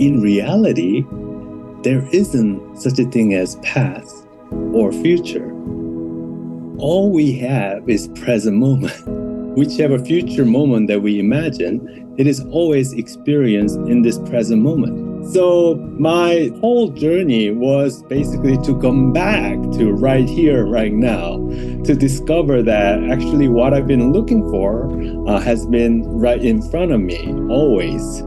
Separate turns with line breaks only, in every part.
in reality, there isn't such a thing as past or future. All we have is present moment. Whichever future moment that we imagine, it is always experienced in this present moment. So my whole journey was basically to come back to right here, right now, to discover that actually what I've been looking for has been right in front of me, always.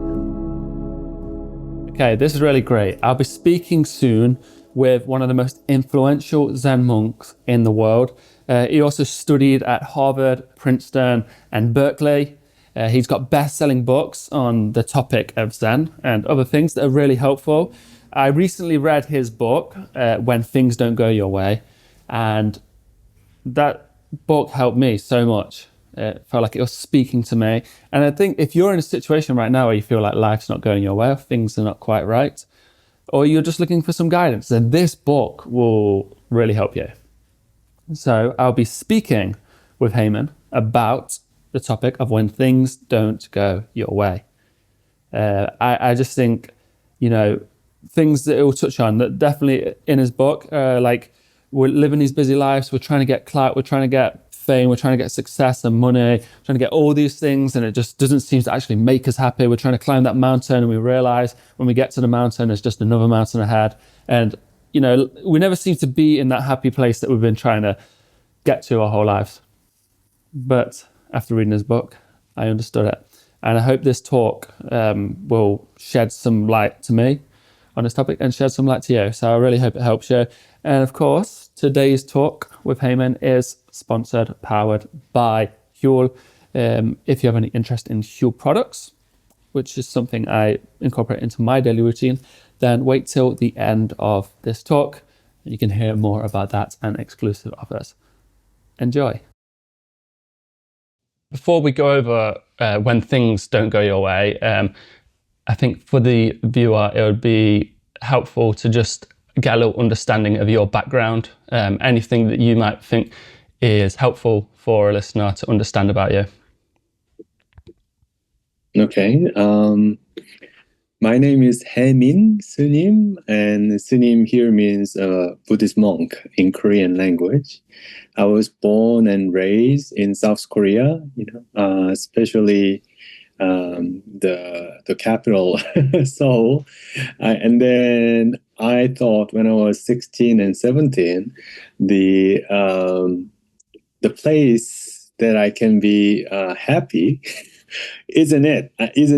Okay, this is really great. I'll be speaking soon with one of the most influential Zen monks in the world. He also studied at Harvard, Princeton, and Berkeley. He's got best-selling books on the topic of Zen and other things that are really helpful. I recently read his book, When Things Don't Go Your Way, and that book helped me so much. It felt like it was speaking to me. And I think if you're in a situation right now where you feel like life's not going your way, or things are not quite right, or you're just looking for some guidance, then this book will really help you. So I'll be speaking with Haemin about the topic of when things don't go your way. I just think, things that it will touch on that definitely in his book, like we're living these busy lives, we're trying to get clout, we're trying to get fame, we're trying to get success and money, trying to get all these things, and it just doesn't seem to actually make us happy. We're trying to climb that mountain, and we realize when we get to the mountain, there's just another mountain ahead. And, we never seem to be in that happy place that we've been trying to get to our whole lives. But after reading his book, I understood it. And I hope this talk will shed some light to me on this topic and shed some light to you. So I really hope it helps you. And of course, today's talk with Haemin is sponsored, powered by Huel. If you have any interest in Huel products, which is something I incorporate into my daily routine, then wait till the end of this talk. You can hear more about that and exclusive offers. Enjoy. Before we go over when things don't go your way, I think for the viewer, it would be helpful to just get a little understanding of your background, anything that you might think is helpful for a listener to understand about you.
Okay. My name is Haemin Sunim, and Sunim here means Buddhist monk in Korean language. I was born and raised in South Korea, especially the capital, Seoul. And then I thought when I was 16 and 17, the place that I can be happy isn't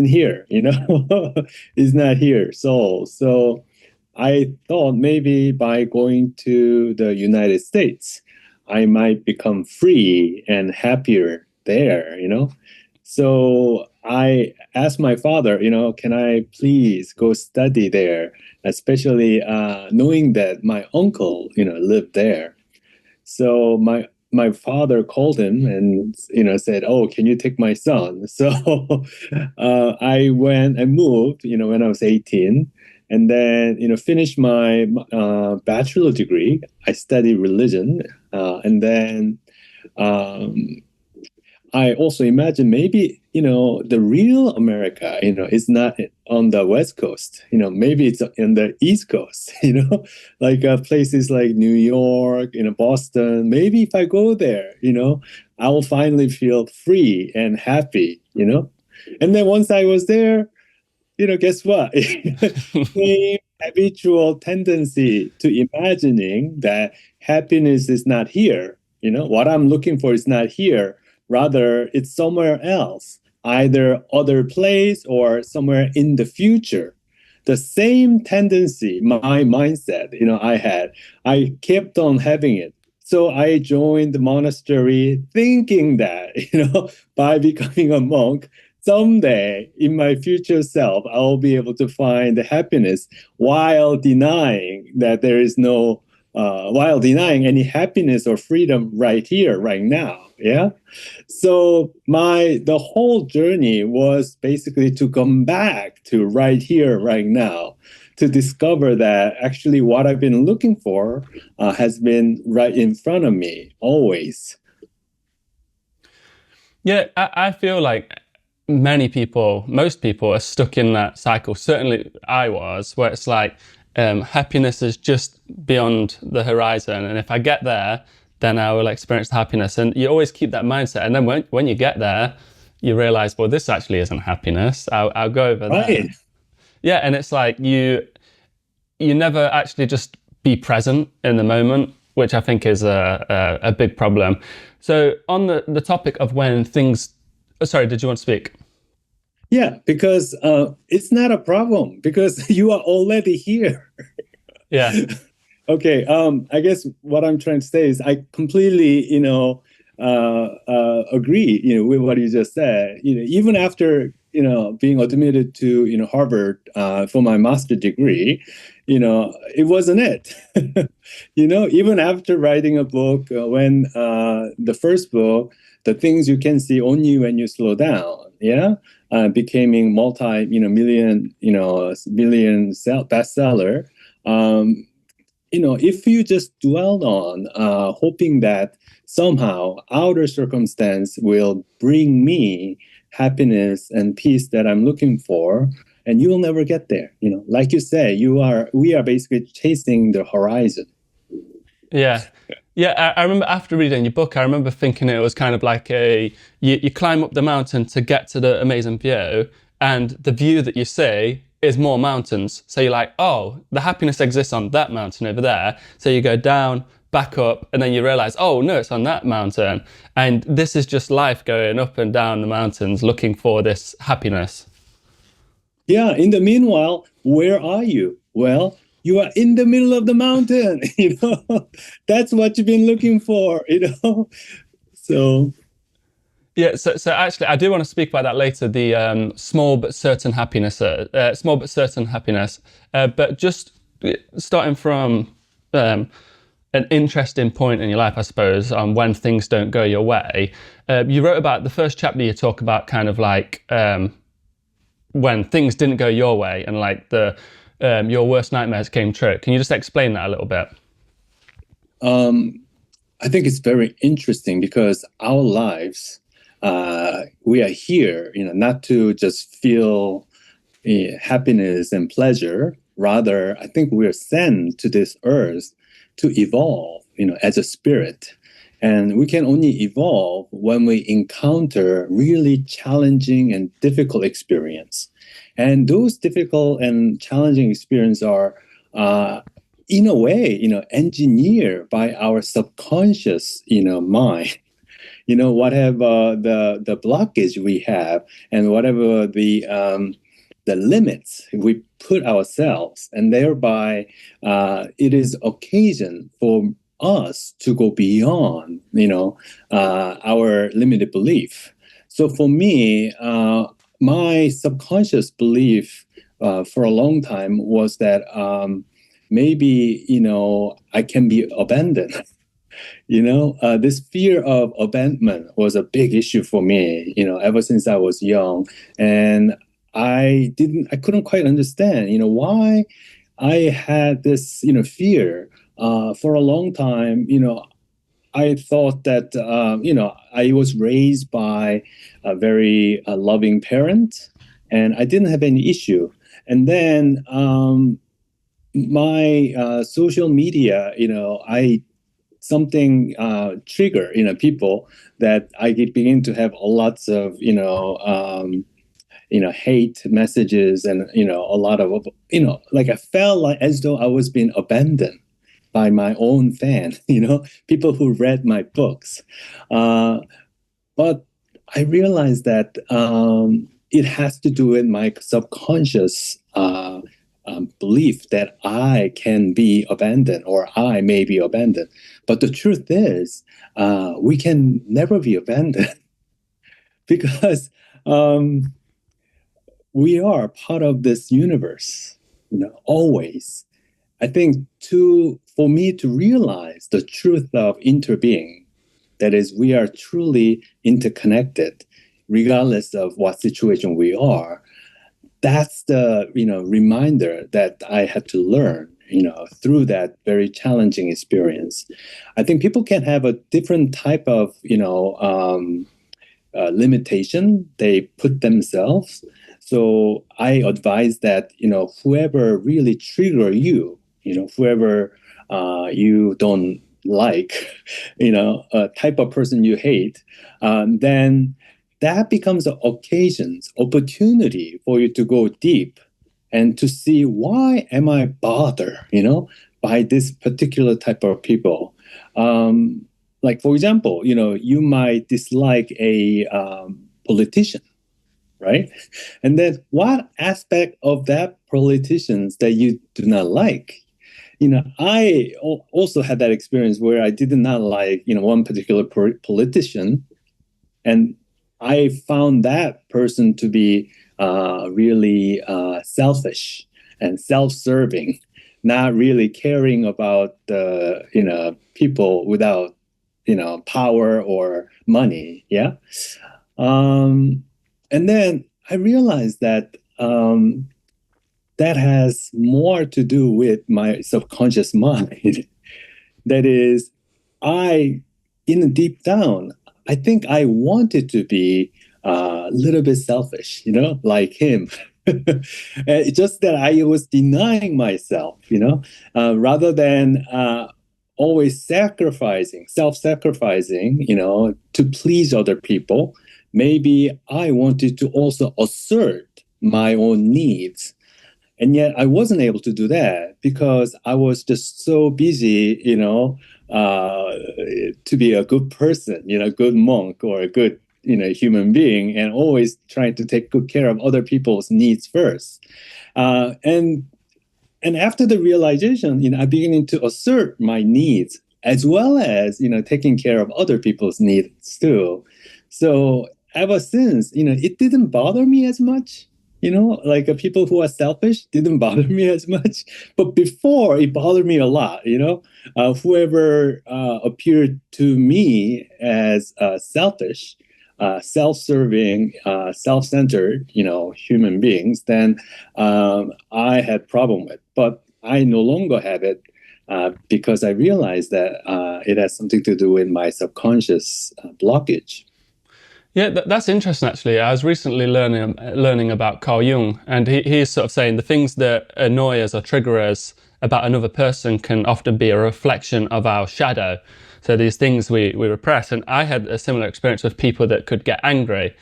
here, is not here. So I thought maybe by going to the United States, I might become free and happier there, So I asked my father, can I please go study there, especially knowing that my uncle, lived there. So my father called him and said, "Oh, can you take my son?" So I went and moved, when I was 18, and then finished my bachelor degree. I studied religion, and then I also imagine maybe the real America is not on the West Coast. Maybe it's in the East Coast. Like places like New York, Boston. Maybe if I go there, I will finally feel free and happy. And then once I was there, guess what? Same habitual tendency to imagining that happiness is not here. What I'm looking for is not here. Rather, it's somewhere else, either other place or somewhere in the future. The same tendency, my mindset, I kept on having it. So I joined the monastery thinking that, by becoming a monk, someday in my future self, I'll be able to find the happiness while denying that there is no, while denying any happiness or freedom right here, right now. Yeah. So the whole journey was basically to come back to right here, right now, to discover that actually what I've been looking for has been right in front of me, always.
Yeah, I feel like many people, most people are stuck in that cycle. Certainly I was, where it's like happiness is just beyond the horizon. And if I get there, then I will experience the happiness. And you always keep that mindset. And then when you get there, you realize, well, this actually isn't happiness. I'll go over there.
Right.
Yeah. And it's like you never actually just be present in the moment, which I think is a big problem. So on the topic of when things, sorry, did you want to speak?
Yeah, because it's not a problem because you are already here.
Yeah.
Okay, I guess what I'm trying to say is I completely, agree, with what you just said. Even after, being admitted to, Harvard for my master degree, it wasn't it. Even after writing a book, when the first book, the things you can see only when you slow down, yeah, becoming multi, million, billion bestseller. If you just dwelled on hoping that somehow outer circumstance will bring me happiness and peace that I'm looking for, and you'll never get there. Like you say, we are basically chasing the horizon.
Yeah. Yeah, I remember after reading your book, I remember thinking it was kind of like you climb up the mountain to get to the amazing view, and the view that you see is more mountains. So you're like, oh, the happiness exists on that mountain over there. So you go down, back up, and then you realize, oh, no, it's on that mountain. And this is just life going up and down the mountains looking for this happiness.
Yeah, in the meanwhile, where are you? Well, you are in the middle of the mountain. That's what you've been looking for. So,
Yeah, so actually, I do want to speak about that later. The small but certain happiness, small but certain happiness. But just starting from an interesting point in your life, I suppose, on when things don't go your way. You wrote about the first chapter. You talk about kind of like when things didn't go your way and like the your worst nightmares came true. Can you just explain that a little bit?
um, I think it's very interesting because our lives, we are here, not to just feel happiness and pleasure. Rather, I think we are sent to this earth to evolve, as a spirit. And we can only evolve when we encounter really challenging and difficult experience. And those difficult and challenging experiences are, in a way, engineered by our subconscious, mind. Whatever the blockage we have, and whatever the limits we put ourselves, and thereby it is occasion for us to go beyond, our limited belief. So for me, my subconscious belief for a long time was that maybe I can be abandoned. This fear of abandonment was a big issue for me, ever since I was young. And I couldn't quite understand, why I had this, fear. For a long time, I thought that, I was raised by a very loving parent, and I didn't have any issue. And then my social media, I something trigger people that I begin to have lots of hate messages, and a lot of like I felt like as though I was being abandoned by my own fan, people who read my books. But I realized that it has to do with my subconscious belief that I can be abandoned, or I may be abandoned. But the truth is, we can never be abandoned because we are part of this universe, always. I think for me to realize the truth of interbeing, that is, we are truly interconnected, regardless of what situation we are. That's the reminder that I had to learn, through that very challenging experience. I think people can have a different type of limitation they put themselves. So I advise that, whoever really trigger you, whoever you don't like, a type of person you hate, then that becomes an opportunity for you to go deep and to see, why am I bothered, by this particular type of people. Like, for example, you might dislike a politician, right? And then what aspect of that politicians that you do not like? I also had that experience where I did not like, one particular politician, and I found that person to be really selfish and self-serving, not really caring about the people without power or money. Yeah. Um, and then I realized that that has more to do with my subconscious mind. That is, I, in deep down, I think I wanted to be a little bit selfish, like him. It's just that I was denying myself, rather than always self-sacrificing, to please other people. Maybe I wanted to also assert my own needs, and yet I wasn't able to do that because I was just so busy, to be a good person, good monk or a good, human being, and always trying to take good care of other people's needs first. And after the realization, I'm beginning to assert my needs as well as, taking care of other people's needs too. So ever since, it didn't bother me as much. Like people who are selfish didn't bother me as much. But before, it bothered me a lot. Whoever appeared to me as selfish, self-serving, self-centered, human beings, then I had problem with. But I no longer have it because I realized that it has something to do with my subconscious blockage.
Yeah, that's interesting. Actually, I was recently learning about Carl Jung, and he's sort of saying the things that annoy us or trigger us about another person can often be a reflection of our shadow. So these things we repress. And I had a similar experience with people that could get angry,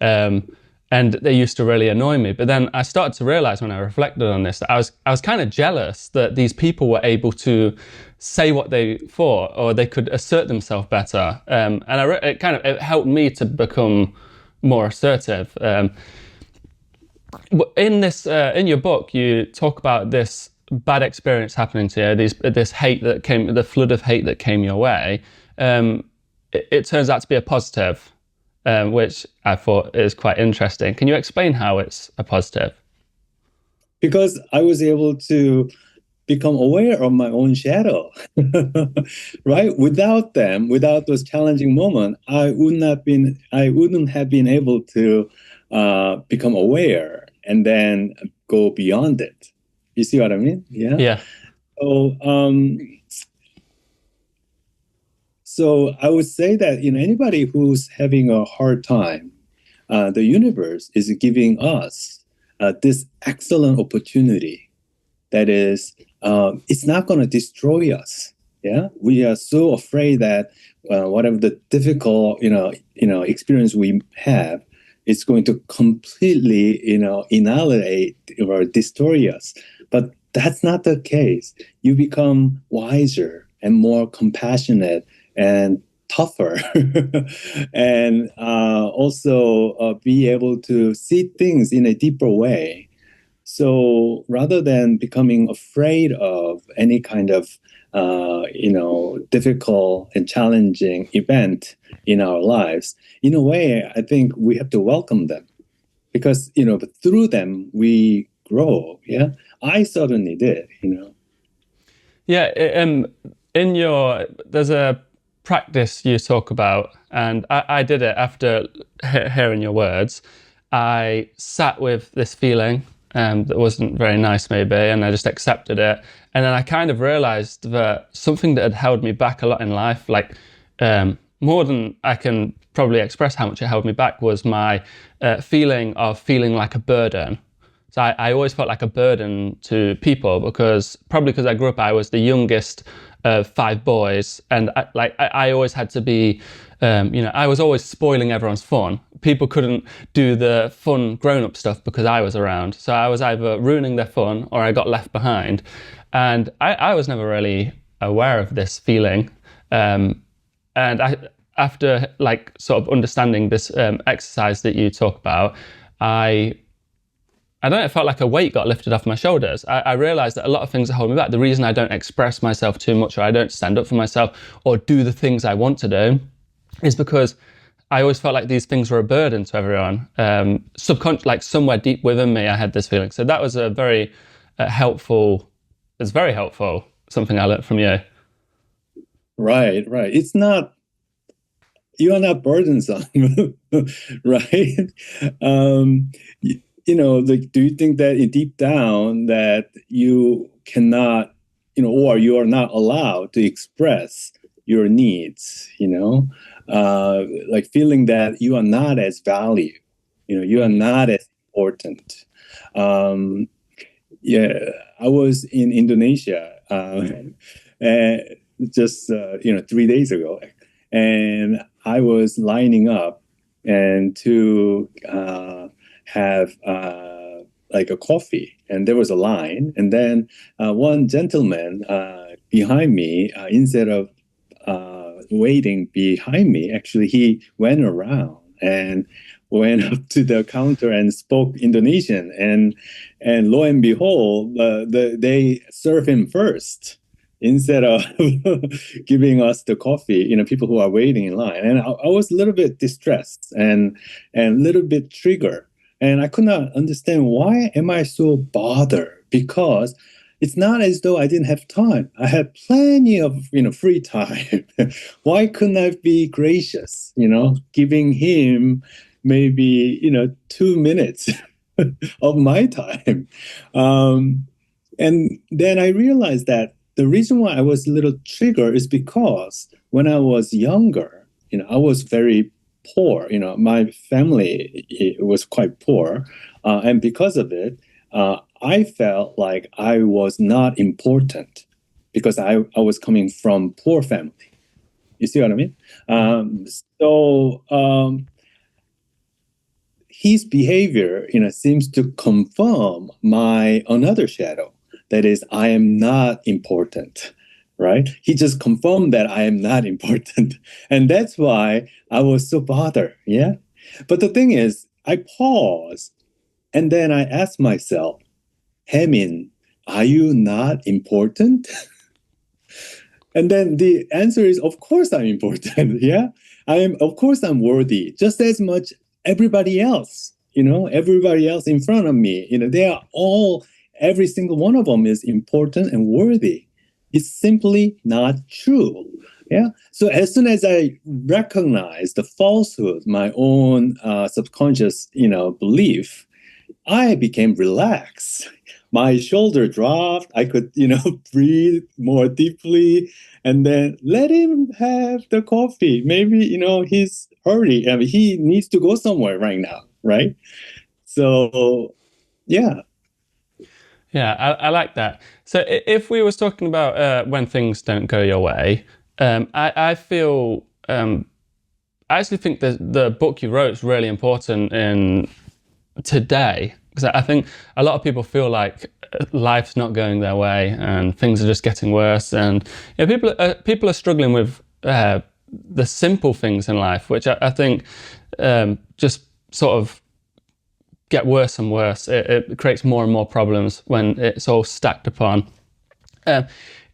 and they used to really annoy me. But then I started to realize when I reflected on this that I was kind of jealous that these people were able to say what they thought, or they could assert themselves better. And it helped me to become more assertive. In your book, you talk about this bad experience happening to you, this hate that came, the flood of hate that came your way. It turns out to be a positive, which I thought is quite interesting. Can you explain how it's a positive?
Because I was able to become aware of my own shadow, right? Without them, without those challenging moments, I wouldn't have been able to become aware and then go beyond it. You see what I mean? Yeah.
Yeah.
So, so I would say that anybody who's having a hard time, the universe is giving us this excellent opportunity. That is, it's not going to destroy us. Yeah, we are so afraid that whatever the difficult experience we have, it's going to completely annihilate or destroy us. But that's not the case. You become wiser and more compassionate and tougher, and also be able to see things in a deeper way. So rather than becoming afraid of any kind of difficult and challenging event in our lives, in a way, I think we have to welcome them because through them we grow. Yeah, I certainly did.
Yeah. There's a practice you talk about, and I did it after hearing your words. I sat with this feeling that wasn't very nice maybe, and I just accepted it. And then I kind of realized that something that had held me back a lot in life, like more than I can probably express how much it held me back was my feeling of feeling like a burden. So I always felt like a burden to people because probably because I grew up, I was the youngest of five boys, and I always had to be, I was always spoiling everyone's fun. People couldn't do the fun grown-up stuff because I was around, so I was either ruining their fun or I got left behind, and I was never really aware of this feeling. And after like sort of understanding this exercise that you talk about, I don't know, it felt like a weight got lifted off my shoulders. I realized that a lot of things that hold me back, the reason I don't express myself too much or I don't stand up for myself or do the things I want to do is because I always felt like these things were a burden to everyone. Like somewhere deep within me, I had this feeling. So that was a very helpful, it's very helpful, something I learned from you.
Right, right. It's not, you are not burdensome, right? Um, like, do you think that deep down that you cannot, or you are not allowed to express your needs, like feeling that you are not as valued, you are not as important. Um, yeah, I was in Indonesia uh, just 3 days ago, and I was lining up and to have like a coffee, and there was a line, and then one gentleman behind me, instead of waiting behind me, actually he went around and went up to the counter and spoke Indonesian, and lo and behold, they serve him first instead of giving us the coffee, people who are waiting in line. And I was a little bit distressed and a little bit triggered. And I could not understand, why am I so bothered? Because it's not as though I didn't have time. I had plenty of free time. Why couldn't I be gracious? Giving him maybe 2 minutes of my time. And then I realized that the reason why I was a little triggered is because when I was younger, I was very poor. My family was quite poor, and because of it, I felt like I was not important because I was coming from poor family. You see what I mean? So his behavior, seems to confirm my another shadow. That is, I am not important, right? He just confirmed that I am not important. And that's why I was so bothered. Yeah. But the thing is, I pause and then I ask myself, Haemin, are you not important? And then the answer is, of course I'm important. Yeah. Of course I'm worthy just as much everybody else, everybody else in front of me, they are all, every single one of them is important and worthy. It's simply not true. Yeah. So as soon as I recognize the falsehood, my own subconscious, belief, I became relaxed. My shoulder dropped. I could, breathe more deeply, and then let him have the coffee. Maybe, he's hurry. I mean, he needs to go somewhere right now, right? So, yeah.
Yeah, I like that. So if we was talking about when things don't go your way, I feel I actually think the book you wrote is really important in today because I think a lot of people feel like life's not going their way and things are just getting worse, and people are struggling with the simple things in life, which I think just sort of get worse and worse. It creates more and more problems when it's all stacked upon. Um,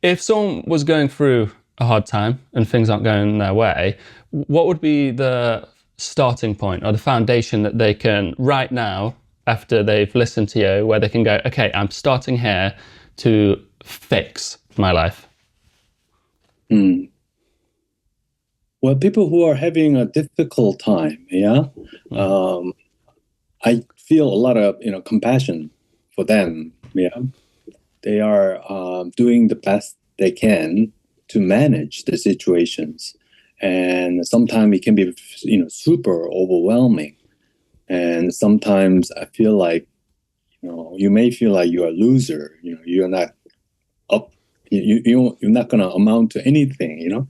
if someone was going through a hard time and things aren't going their way, what would be the starting point or the foundation that they can right now, after they've listened to you, where they can go, okay, I'm starting here to fix my life?
Mm. Well, people who are having a difficult time, yeah, I feel a lot of compassion for them. Yeah, they are doing the best they can to manage the situations, and sometimes it can be, super overwhelming. And sometimes I feel like, you may feel like you're a loser. You're not up. You're not going to amount to anything.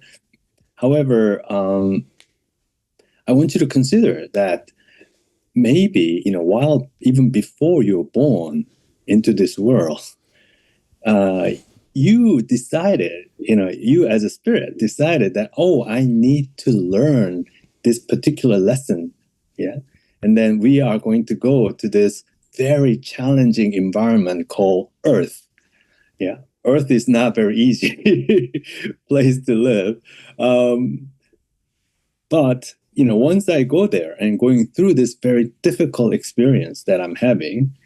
However, I want you to consider that maybe, while even before you're born into this world, uh, you decided, you as a spirit decided that, oh, I need to learn this particular lesson. Yeah. And then we are going to go to this very challenging environment called Earth. Yeah. Earth is not very easy place to live. But, once I go there and going through this very difficult experience that I'm having,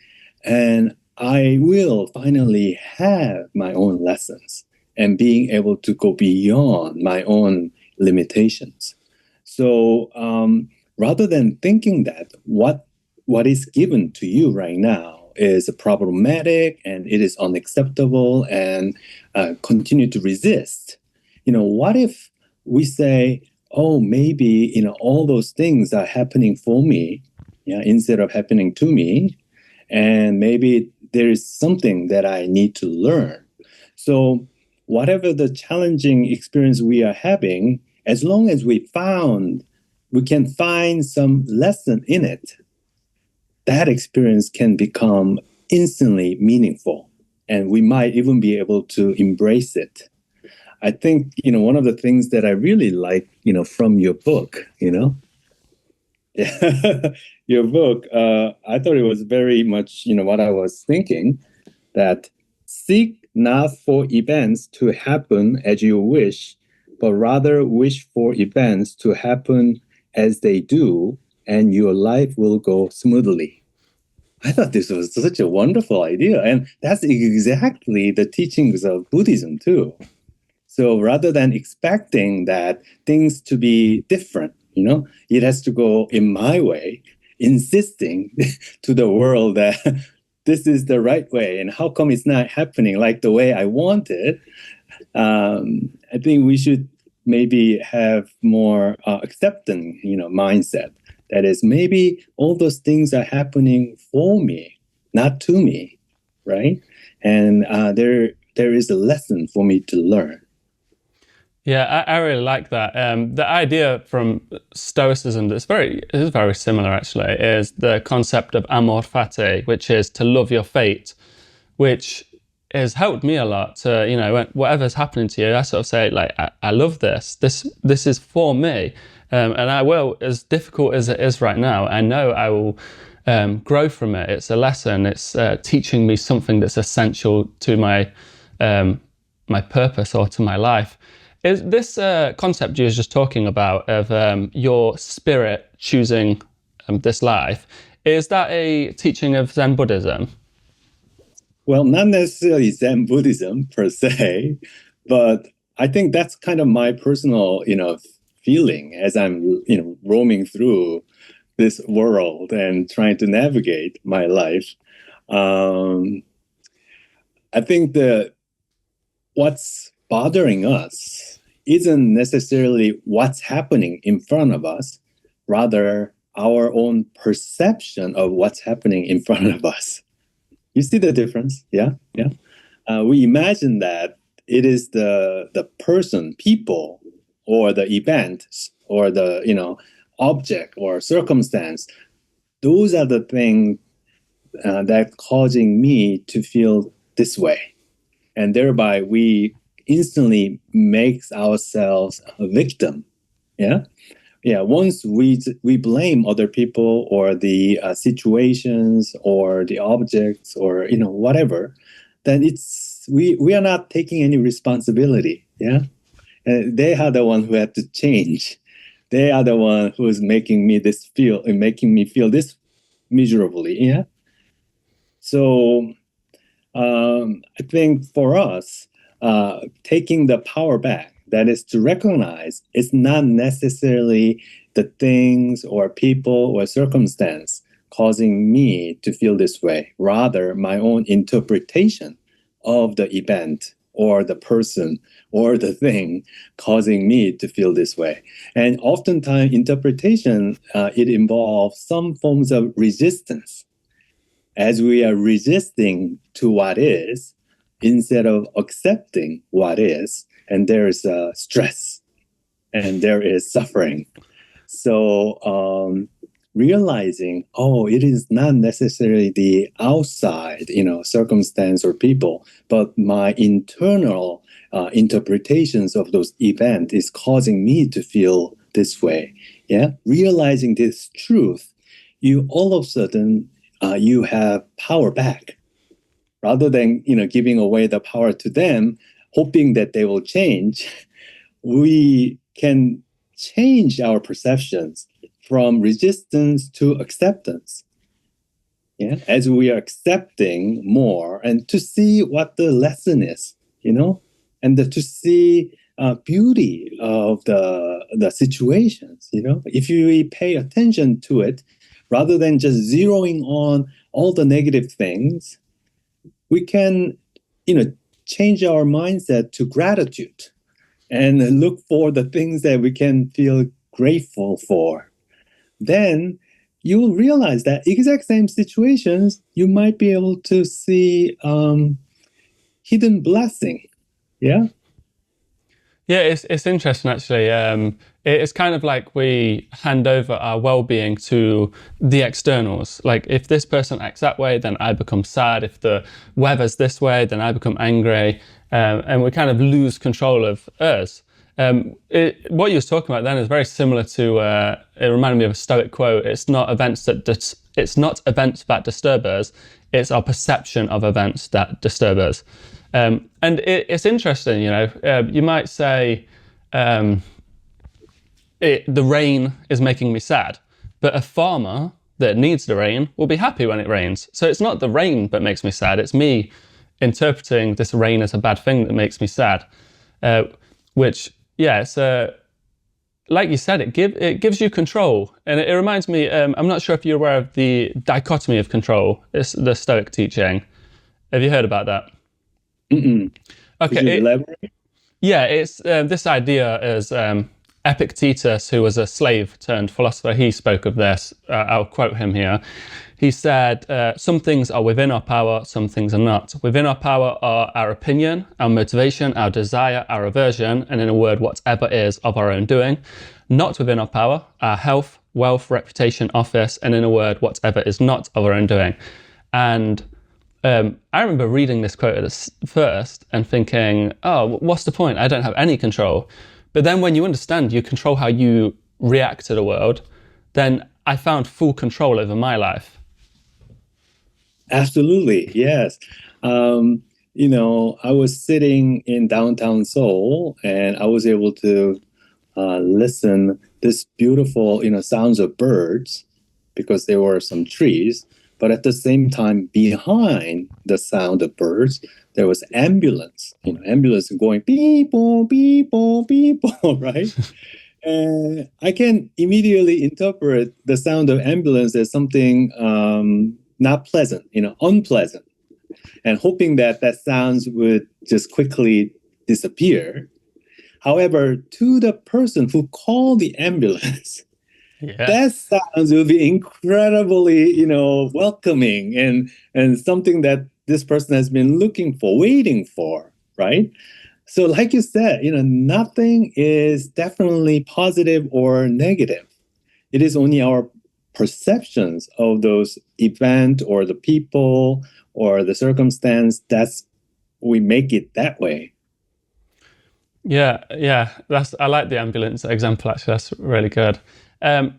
and I will finally have my own lessons and being able to go beyond my own limitations. So rather than thinking that what is given to you right now is problematic and it is unacceptable and continue to resist, what if we say, oh, maybe all those things are happening for me, yeah, instead of happening to me, and maybe there is something that I need to learn. So whatever the challenging experience we are having, as long as we can find some lesson in it, that experience can become instantly meaningful, and we might even be able to embrace it. I think, one of the things that I really like, from your book, your book, I thought it was very much, what I was thinking, that seek not for events to happen as you wish, but rather wish for events to happen as they do, and your life will go smoothly. I thought this was such a wonderful idea. And that's exactly the teachings of Buddhism, too. So rather than expecting that things to be different, it has to go in my way, insisting to the world that this is the right way and how come it's not happening like the way I want it. I think we should maybe have more accepting, mindset. That is, maybe all those things are happening for me, not to me, right? And there is a lesson for me to learn.
Yeah, I really like that. The idea from Stoicism that's it is very similar actually, is the concept of amor fati, which is to love your fate, which has helped me a lot to, whatever's happening to you, I sort of say, like, I love this. This is for me. And I will, as difficult as it is right now, I know I will grow from it. It's a lesson. It's teaching me something that's essential to my purpose or to my life. Is this concept you were just talking about of your spirit choosing this life, is that a teaching of Zen Buddhism?
Well, not necessarily Zen Buddhism per se, but I think that's kind of my personal, feeling as I'm, roaming through this world and trying to navigate my life. Um, I think that what's bothering us isn't necessarily what's happening in front of us, rather our own perception of what's happening in front of us. You see the difference? Yeah, yeah. We imagine that it is the person, people, or the event, or the object or circumstance. Those are the things that causing me to feel this way, and thereby we instantly makes ourselves a victim. Yeah, yeah. Once we blame other people or the situations or the objects or whatever, then we are not taking any responsibility. Yeah, and they are the one who have to change. They are the one who is making me feel this miserably. Yeah. So I think for us, taking the power back, that is to recognize it's not necessarily the things or people or circumstance causing me to feel this way, rather my own interpretation of the event or the person or the thing causing me to feel this way. And oftentimes interpretation, it involves some forms of resistance as we are resisting to what is instead of accepting what is. And there is stress and there is suffering. So realizing, oh, it is not necessarily the outside, circumstance or people, but my internal interpretations of those events is causing me to feel this way. Yeah, realizing this truth, you all of a sudden you have power back, rather than giving away the power to them, hoping that they will change. We can change our perceptions from resistance to acceptance. Yeah, as we are accepting more and to see what the lesson is, and to see beauty of the situations. If you pay attention to it, rather than just zeroing on all the negative things, we can, change our mindset to gratitude and look for the things that we can feel grateful for. Then you will realize that exact same situations, you might be able to see hidden blessing. Yeah.
Yeah, it's interesting actually. It's kind of like we hand over our well-being to the externals. Like if this person acts that way, then I become sad. If the weather's this way, then I become angry, and we kind of lose control of us. What you was talking about then is very similar to. It reminded me of a Stoic quote. It's not events that disturb us. It's our perception of events that disturb us. And it's interesting, you might say the rain is making me sad, but a farmer that needs the rain will be happy when it rains. So it's not the rain that makes me sad, it's me interpreting this rain as a bad thing that makes me sad. Which, yeah, it's like you said, it gives you control. And it reminds me, I'm not sure if you're aware of the dichotomy of control. It's the Stoic teaching. Have you heard about that?
Mm-mm. Could you
Okay,
elaborate?
yeah, it's this idea is Epictetus, who was a slave turned philosopher. He spoke of this. I'll quote him here. He said, "Some things are within our power, some things are not. Within our power are our opinion, our motivation, our desire, our aversion, and in a word, whatever is of our own doing. Not within our power, our health, wealth, reputation, office, and in a word, whatever is not of our own doing." And I remember reading this quote at first and thinking, oh, what's the point? I don't have any control. But then when you understand you control how you react to the world, then I found full control over my life.
Absolutely, yes. I was sitting in downtown Seoul, and I was able to listen this beautiful, sounds of birds because there were some trees. But at the same time, behind the sound of birds, there was ambulance. Ambulance going beep, boom, beep, boom, beep, boom, right? And I can immediately interpret the sound of ambulance as something not pleasant, unpleasant, and hoping that that sounds would just quickly disappear. However, to the person who called the ambulance,
Yeah.
that sounds will be incredibly, welcoming and something that this person has been looking for, waiting for, right? So, like you said, nothing is definitely positive or negative. It is only our perceptions of those event or the people or the circumstance that's we make it that way.
Yeah. I like the ambulance example. Actually, that's really good. Um,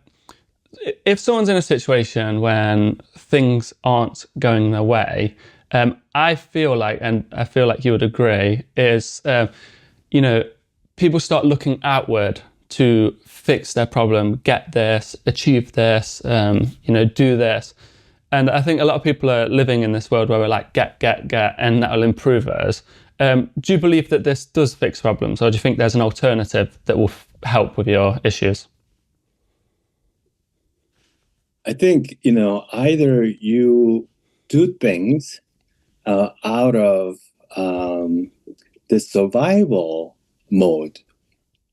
if someone's in a situation when things aren't going their way, I feel like, and I feel like you would agree, is people start looking outward to fix their problem, get this, achieve this, do this. And I think a lot of people are living in this world where we're like, get, and that'll improve us. Do you believe that this does fix problems, or do you think there's an alternative that will help with your issues?
I think, either you do things out of the survival mode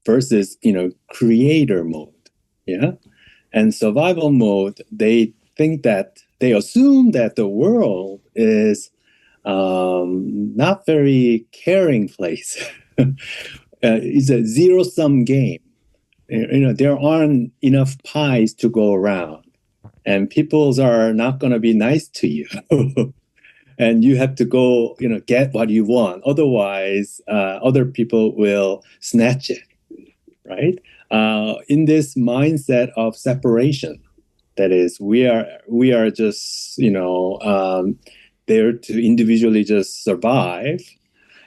versus, creator mode. Yeah. And survival mode, they assume that the world is not very caring place. It's a zero-sum game. There aren't enough pies to go around, and peoples are not going to be nice to you. And you have to go, get what you want. Otherwise, other people will snatch it, right? In this mindset of separation, that is, we are just, there to individually just survive,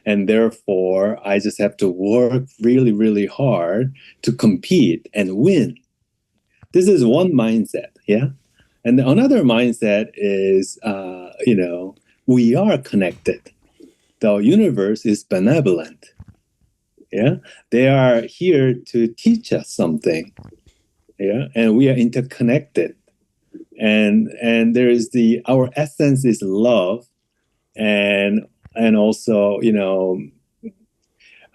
and therefore I just have to work really, really hard to compete and win. This is one mindset, yeah. And another mindset is, we are connected. The universe is benevolent. Yeah, they are here to teach us something. Yeah, and we are interconnected. And there is our essence is love, and also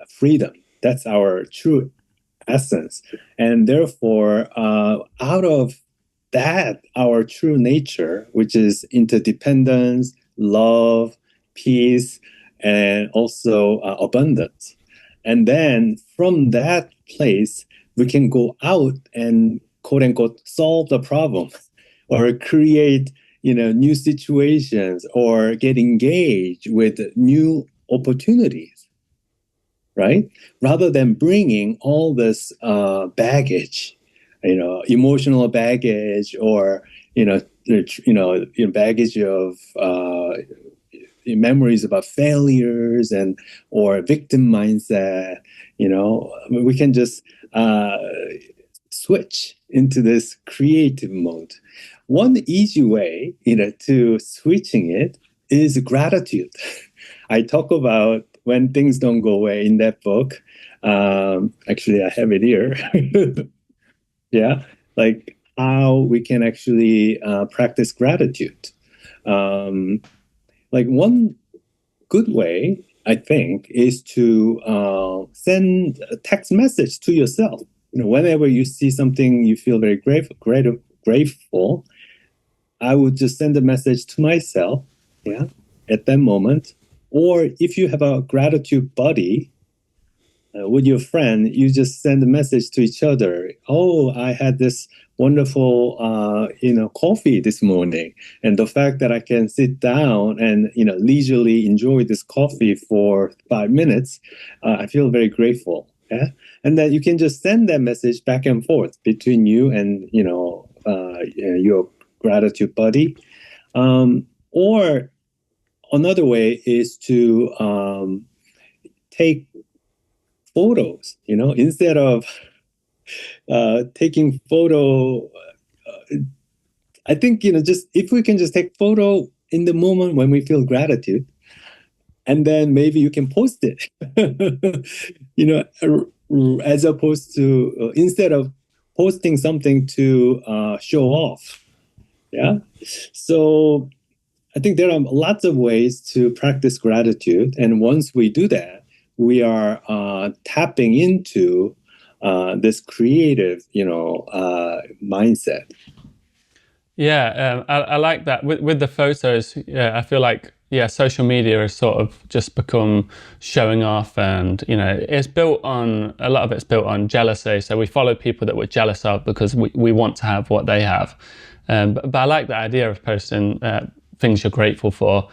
freedom. That's our true essence, and therefore out of that, our true nature, which is interdependence, love, peace, and also abundance. And then from that place, we can go out and quote unquote solve the problem or create new situations or get engaged with new opportunities, right? Rather than bringing all this baggage, emotional baggage, or baggage of memories about failures and or victim mindset. We can just switch into this creative mode. One easy way, to switching it is gratitude. I talk about when things don't go away in that book. Actually, I have it here. Yeah, like how we can actually practice gratitude. Like one good way, I think, is to send a text message to yourself. Whenever you see something you feel very grateful, I would just send a message to myself, yeah, at that moment. Or if you have a gratitude buddy with your friend, you just send a message to each other. Oh, I had this wonderful, coffee this morning, and the fact that I can sit down and leisurely enjoy this coffee for 5 minutes, I feel very grateful. Yeah, and then you can just send that message back and forth between you and your gratitude buddy. Or another way is to take photos. Instead of taking photo, I think just if we can just take photo in the moment when we feel gratitude, and then maybe you can post it. As opposed to instead of posting something to show off. Yeah. So I think there are lots of ways to practice gratitude. And once we do that, we are tapping into this creative, mindset.
Yeah, I like that. With the photos, yeah, I feel like, yeah, social media has sort of just become showing off, and it's built on, a lot of it's built on jealousy. So we follow people that we're jealous of because we want to have what they have. But I like the idea of posting things you're grateful for,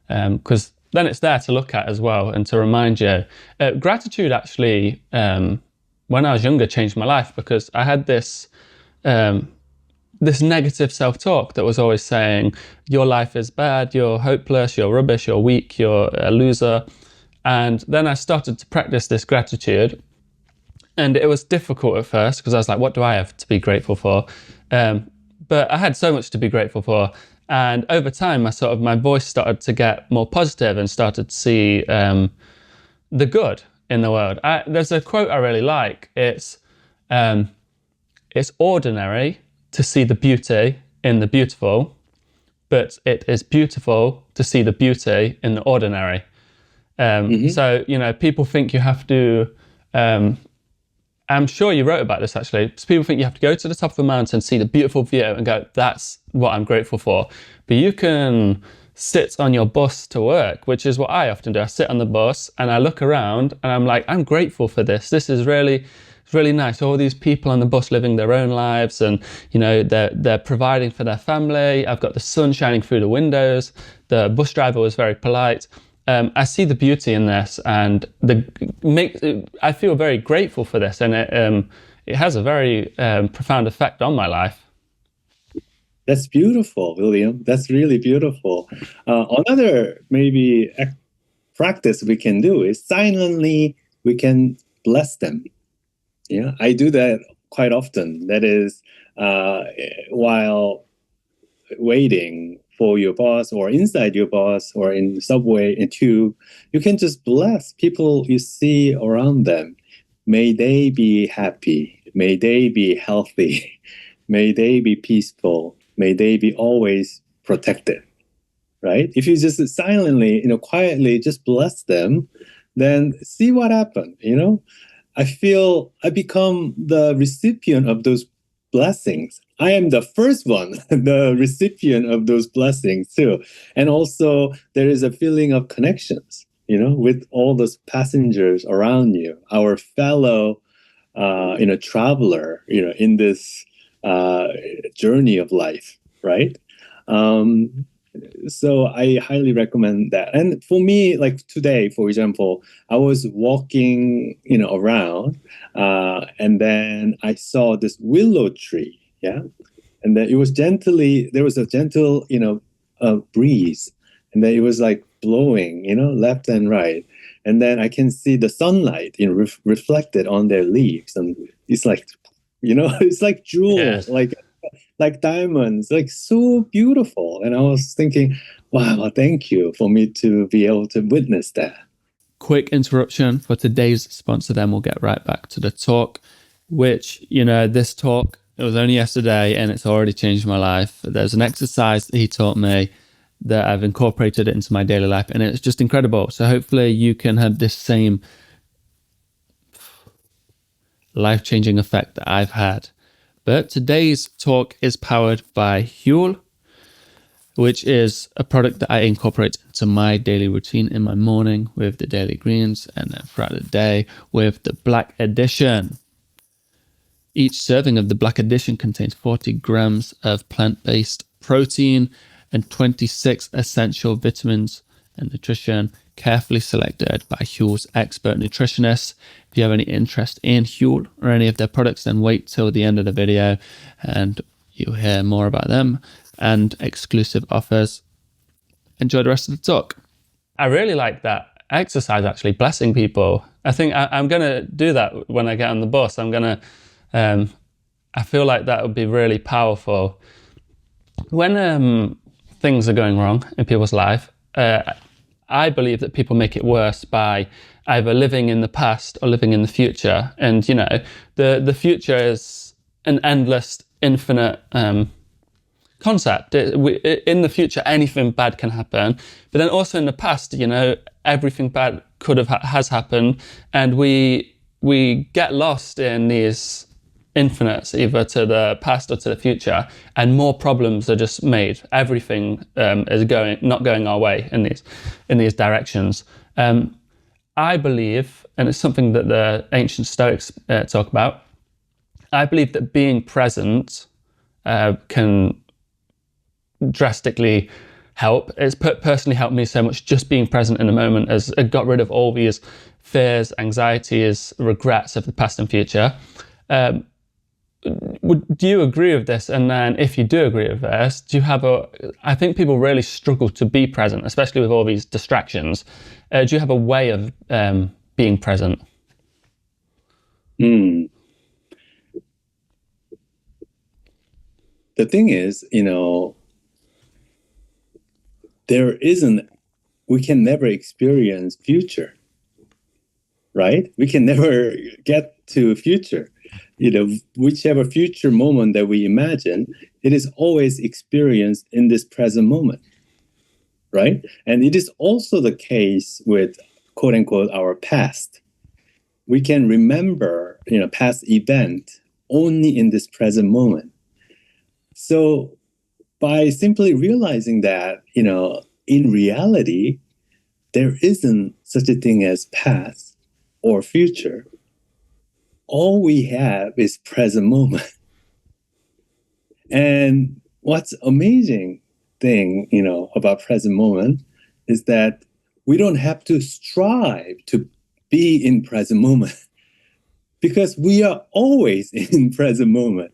because then it's there to look at as well and to remind you. Gratitude actually, when I was younger, changed my life, because I had this negative self-talk that was always saying, your life is bad, you're hopeless, you're rubbish, you're weak, you're a loser. And then I started to practice this gratitude. And it was difficult at first because I was like, what do I have to be grateful for? But I had so much to be grateful for. And over time, my voice started to get more positive and started to see the good in the world. There's a quote I really like. It's ordinary to see the beauty in the beautiful, but it is beautiful to see the beauty in the ordinary.
Hmm.
So, people think you have to, I'm sure you wrote about this actually. So people think you have to go to the top of a mountain, see the beautiful view, and go, that's what I'm grateful for. But you can sit on your bus to work, which is what I often do. I sit on the bus and I look around and I'm like, I'm grateful for this. This is really, it's really nice. All these people on the bus living their own lives, and they're providing for their family. I've got the sun shining through the windows. The bus driver was very polite. I see the beauty in this, and I feel very grateful for this, and it has a very profound effect on my life.
That's beautiful, William. That's really beautiful. Another maybe practice we can do is silently we can bless them. Yeah, I do that quite often. That is, while waiting for your boss or inside your boss or in the subway and tube, you can just bless people you see around them. May they be happy. May they be healthy. May they be peaceful. May they be always protected. Right? If you just silently, quietly just bless them, then see what happens. I feel I become the recipient of those blessings. I am the first one, the recipient of those blessings too. And also, there is a feeling of connections, with all those passengers around you, our fellow, traveler, in this journey of life, right? Um, so I highly recommend that. And for me, like today, for example, I was walking, around, and then I saw this willow tree. Yeah, and then there was a gentle, breeze, and then it was like blowing, left and right, and then I can see the sunlight, reflected on their leaves, and it's like, it's like
Yeah.
jewel, like diamonds, like so beautiful. And I was thinking, wow, thank you for me to be able to witness that.
Quick interruption for today's sponsor, then we'll get right back to the talk, which, this talk, it was only yesterday and it's already changed my life. There's an exercise that he taught me that I've incorporated it into my daily life, and it's just incredible. So hopefully you can have this same life-changing effect that I've had. But today's talk is powered by Huel, which is a product that I incorporate into my daily routine in my morning with the daily greens, and then throughout the day with the Black Edition. Each serving of the Black Edition contains 40 grams of plant-based protein and 26 essential vitamins and nutrition, carefully selected by Huel's expert nutritionists. If you have any interest in Huel or any of their products, then wait till the end of the video and you'll hear more about them and exclusive offers. Enjoy the rest of the talk. I really like that exercise, actually, blessing people. I think I'm going to do that when I get on the bus. I feel like that would be really powerful. When things are going wrong in people's life, I believe that people make it worse by either living in the past or living in the future. And, the future is an endless, infinite concept. In the future, anything bad can happen. But then also in the past, everything bad has happened. And we get lost in these infinites, either to the past or to the future, and more problems are just made. Everything is not going our way in these directions. I believe, and it's something that the ancient Stoics talk about, I believe that being present can drastically help. It's personally helped me so much. Just being present in the moment has got rid of all these fears, anxieties, regrets of the past and future. Do you agree with this? And then if you do agree with this, I think people really struggle to be present, especially with all these distractions. Do you have a way of being present?
The thing is, we can never experience future, right? We can never get to future. Whichever future moment that we imagine, it is always experienced in this present moment, right? And it is also the case with quote unquote our past. We can remember, past event only in this present moment. So by simply realizing that, in reality, there isn't such a thing as past or future. All we have is present moment. And what's amazing thing, about present moment is that we don't have to strive to be in present moment because we are always in present moment.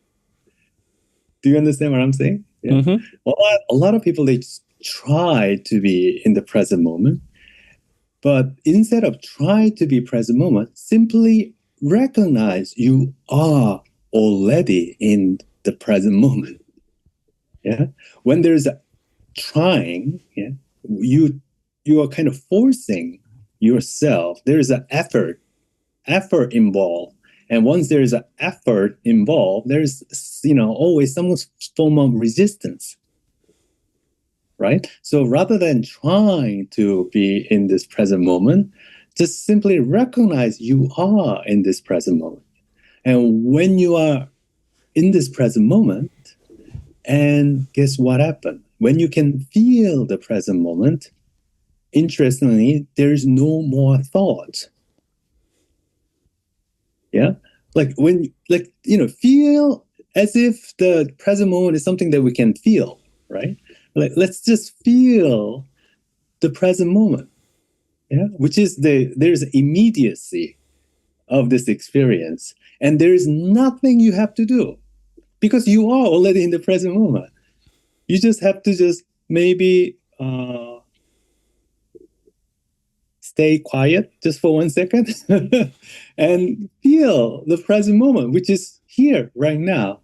Do you understand what I'm saying? Yeah.
Mm-hmm.
A lot of people, they just try to be in the present moment. But instead of trying to be present moment, simply recognize you are already in the present moment. Yeah. When there's a trying, yeah, you are kind of forcing yourself. There's an effort involved. And once there's an effort involved, there's always some form of resistance. Right? So rather than trying to be in this present moment, just simply recognize you are in this present moment. And when you are in this present moment, and guess what happened? When you can feel the present moment, interestingly, there's no more thought. Yeah? Feel as if the present moment is something that we can feel, right? Like, let's just feel the present moment, yeah, which is there's immediacy of this experience, and there is nothing you have to do because you are already in the present moment. You just have to just maybe stay quiet just for 1 second and feel the present moment, which is here right now.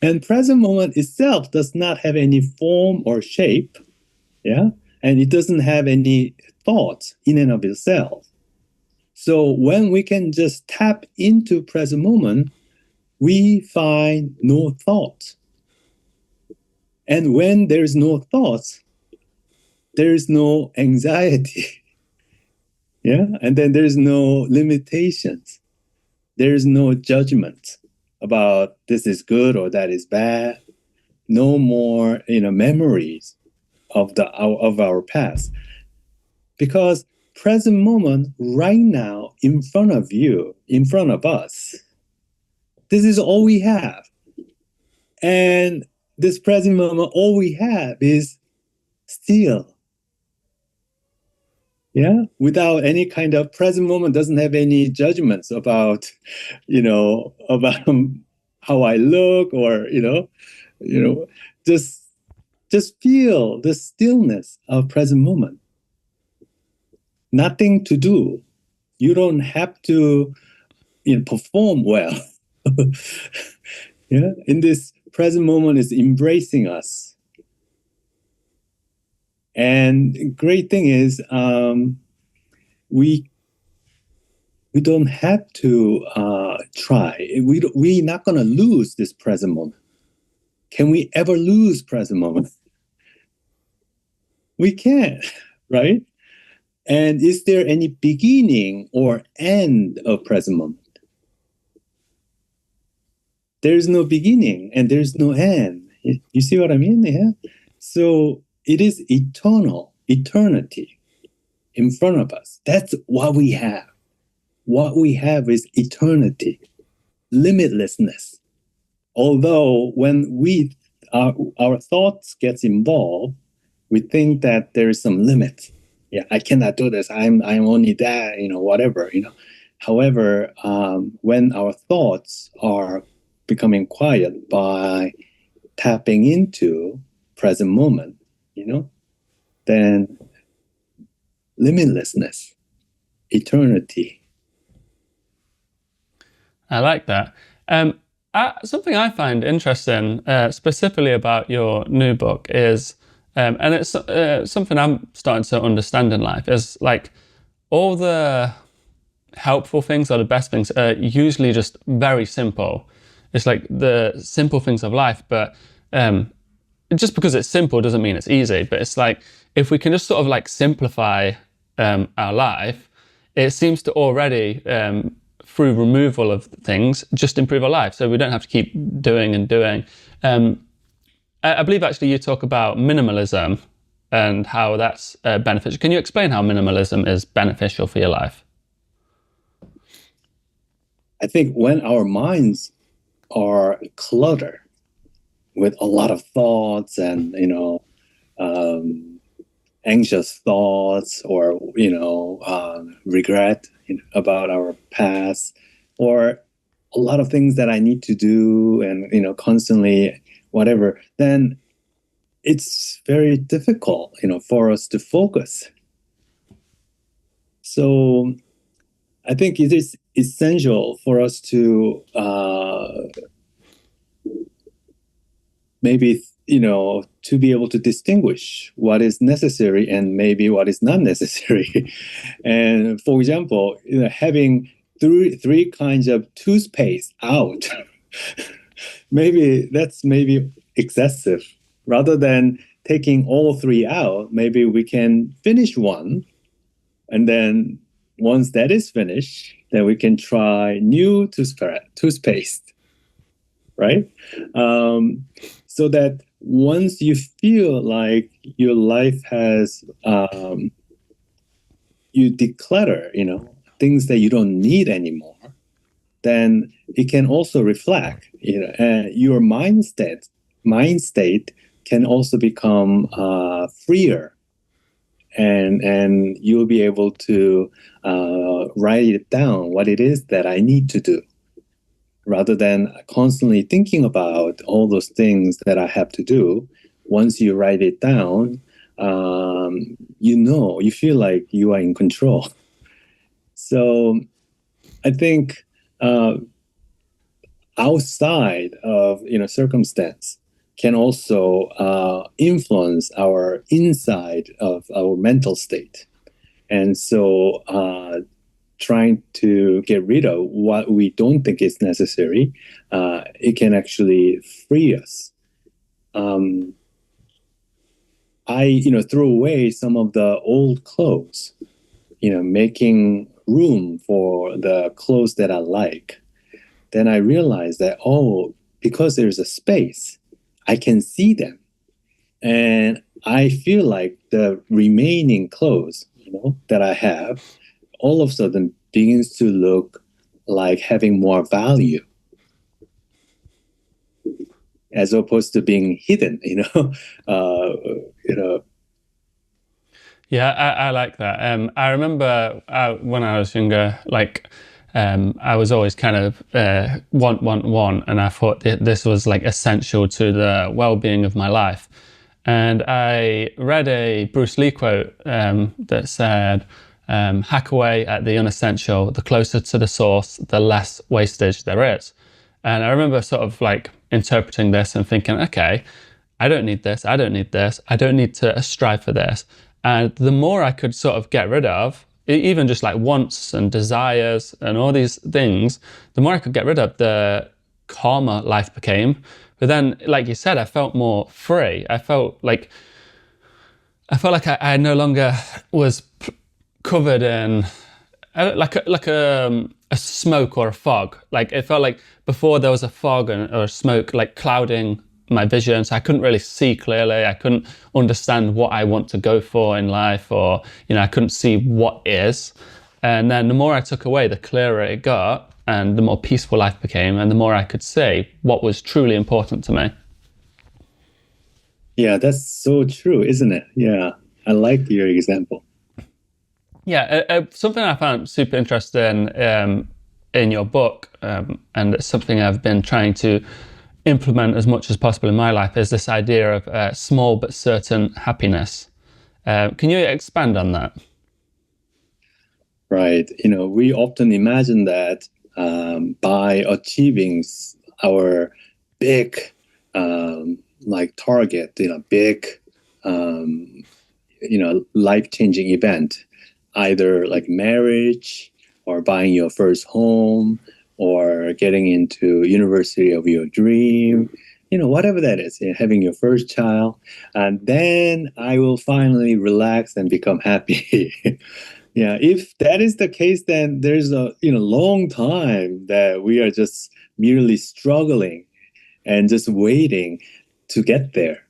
And present moment itself does not have any form or shape, yeah, and it doesn't have any thoughts in and of itself. So when we can just tap into present moment, we find no thoughts. And when there's no thoughts, there's no anxiety. Yeah. And then there's no limitations. There's no judgment about this is good or that is bad. No more, memories of our past. Because present moment right now in front of you, in front of us, this is all we have. And this present moment, all we have is still. Yeah, without any kind of present moment doesn't have any judgments about, about how I look or, just feel the stillness of present moment. Nothing to do. You don't have to perform well. Yeah, in this present moment is embracing us. And great thing is we don't have to try. We're not going to lose this present moment. Can we ever lose present moment? We can't, right? And is there any beginning or end of present moment? There's no beginning and there's no end. You see what I mean? Yeah. So it is eternity in front of us. That's what we have. What we have is eternity, limitlessness. Although when our thoughts gets involved, we think that there is some limit. Yeah, I cannot do this. I'm only that, whatever, However, when our thoughts are becoming quiet by tapping into present moment, then limitlessness, eternity.
I like that. Something I find interesting, specifically about your new book, is, and it's something I'm starting to understand in life, is like all the helpful things or the best things are usually just very simple. It's like the simple things of life, but just because it's simple doesn't mean it's easy. But it's like if we can just sort of like simplify our life, it seems to already, through removal of things, just improve our life. So we don't have to keep doing and doing. I believe actually you talk about minimalism and how that's beneficial. Can you explain how minimalism is beneficial for your life?
I think when our minds are cluttered with a lot of thoughts and anxious thoughts, or regret about our past, or a lot of things that I need to do, and constantly whatever, then it's very difficult for us to focus. So I think it is essential for us to maybe to be able to distinguish what is necessary and maybe what is not necessary. And for example, having three kinds of toothpaste out, maybe excessive. Rather than taking all three out, maybe we can finish one, and then once that is finished, then we can try new toothpaste, right? So that once you feel like your life has, you declutter, things that you don't need anymore, then it can also reflect, your mind state can also become freer, and you'll be able to write it down what it is that I need to do, rather than constantly thinking about all those things that I have to do. Once you write it down, you feel like you are in control. So I think outside of circumstance can also influence our inside of our mental state. And so trying to get rid of what we don't think is necessary, it can actually free us. I threw away some of the old clothes, making room for the clothes that I like. Then I realized that, because there's a space, I can see them. And I feel like the remaining clothes, that I have, all of a sudden begins to look like having more value, as opposed to being hidden,
Yeah, I like that. I remember when I was younger, I was always kind of want, and I thought this was like essential to the well-being of my life. And I read a Bruce Lee quote that said, hack away at the unessential, the closer to the source, the less wastage there is. And I remember sort of like interpreting this and thinking, okay, I don't need this, I don't need this, I don't need to strive for this. And the more I could sort of get rid of, even just like wants and desires and all these things, the more I could get rid of, the calmer life became. But then, like you said, I felt more free. I felt like I no longer was covered in a smoke or a fog. Like it felt like before there was a fog or a smoke like clouding my vision, so I couldn't really see clearly. I couldn't understand what I want to go for in life, or I couldn't see what is. And then the more I took away, the clearer it got, and the more peaceful life became, and the more I could see what was truly important to me.
Yeah, that's so true, isn't it? Yeah, I like your example.
Yeah, something I found super interesting in your book, and it's something I've been trying to implement as much as possible in my life, is this idea of small but certain happiness. Can you expand on that?
Right. We often imagine that by achieving our big, like target, big, life-changing event, either like marriage or buying your first home or getting into university of your dream, whatever that is, having your first child, and then I will finally relax and become happy. Yeah, if that is the case, then there's a long time that we are just merely struggling and just waiting to get there.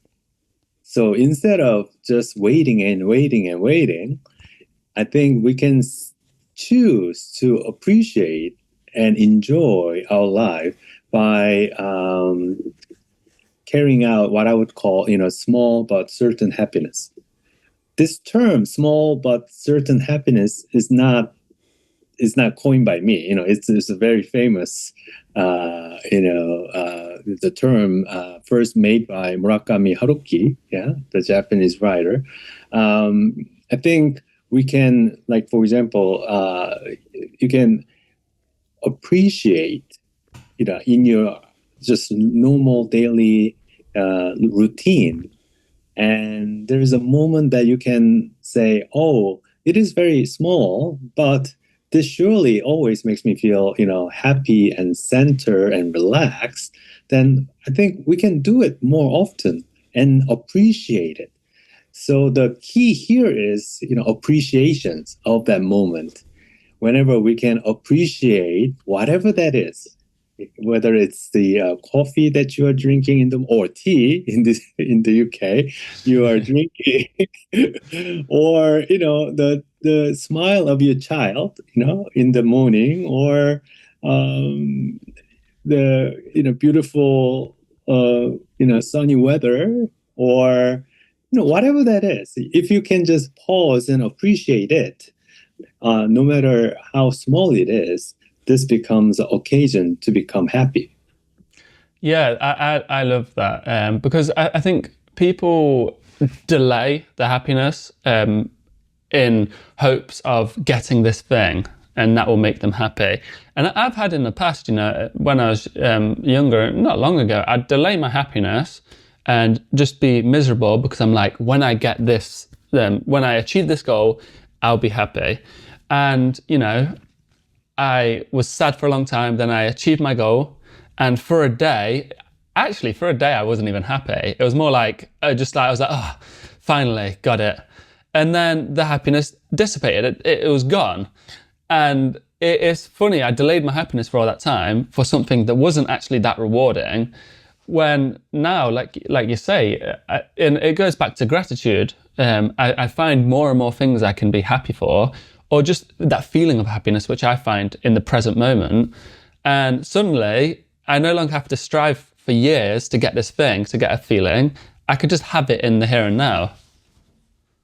So instead of just waiting and waiting and waiting, I think we can choose to appreciate and enjoy our life by carrying out what I would call, small but certain happiness. This term, small but certain happiness, is not coined by me. It's a very famous, the term first made by Murakami Haruki, yeah, the Japanese writer. I think we can, like, for example, you can appreciate, in your just normal daily routine, and there is a moment that you can say, oh, it is very small, but this surely always makes me feel, happy and centered and relaxed. Then I think we can do it more often and appreciate it. So the key here is, appreciations of that moment. Whenever we can appreciate whatever that is, whether it's the coffee that you are drinking or tea in the UK you are drinking, or the smile of your child, in the morning, or the beautiful sunny weather, or whatever that is. If you can just pause and appreciate it, no matter how small it is, this becomes an occasion to become happy.
Yeah, I love that because I think people delay the happiness in hopes of getting this thing and that will make them happy. And I've had in the past, when I was younger, not long ago, I'd delay my happiness and just be miserable because I'm like, when I get this, when I achieve this goal, I'll be happy. And, I was sad for a long time, then I achieved my goal. And for a day, I wasn't even happy. It was more like, I was like, oh, finally got it. And then the happiness dissipated. It was gone. And it's funny, I delayed my happiness for all that time for something that wasn't actually that rewarding. When now, like you say, and it goes back to gratitude. I find more and more things I can be happy for, or just that feeling of happiness, which I find in the present moment. And suddenly, I no longer have to strive for years to get this thing, to get a feeling. I could just have it in the here and now.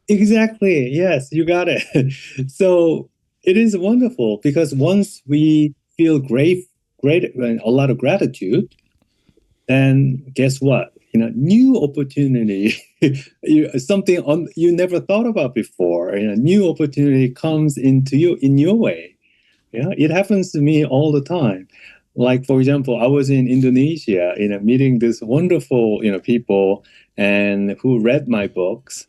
Exactly. Yes, you got it. So it is wonderful because once we feel great, a lot of gratitude, then guess what? New opportunity, something you never thought about before. New opportunity comes into you in your way. Yeah, it happens to me all the time. Like, for example, I was in Indonesia, meeting this wonderful, people, and who read my books,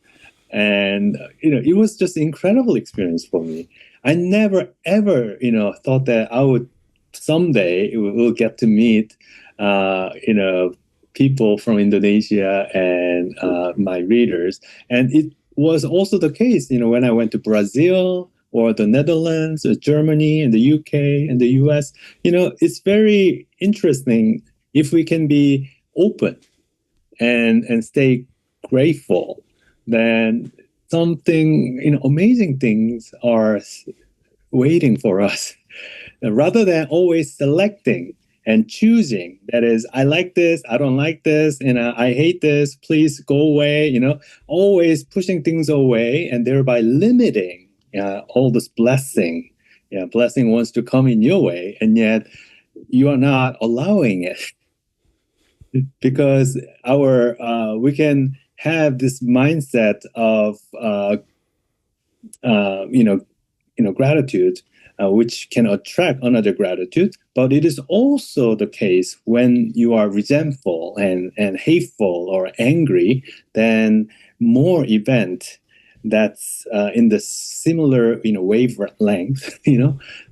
and it was just an incredible experience for me. I never ever, thought that I would someday will get to meet, people from Indonesia and my readers, and it was also the case, when I went to Brazil or the Netherlands, or Germany, and the UK, and the US. It's very interesting if we can be open and stay grateful. Then something, amazing things are waiting for us, rather than always selecting and choosing. That is, I like this, I don't like this, and I hate this, please go away. Always pushing things away and thereby limiting all this blessing. Yeah, blessing wants to come in your way, and yet you are not allowing it, because we can have this mindset of gratitude, which can attract another gratitude. But it is also the case when you are resentful and hateful or angry, then more event that's in the similar wavelength,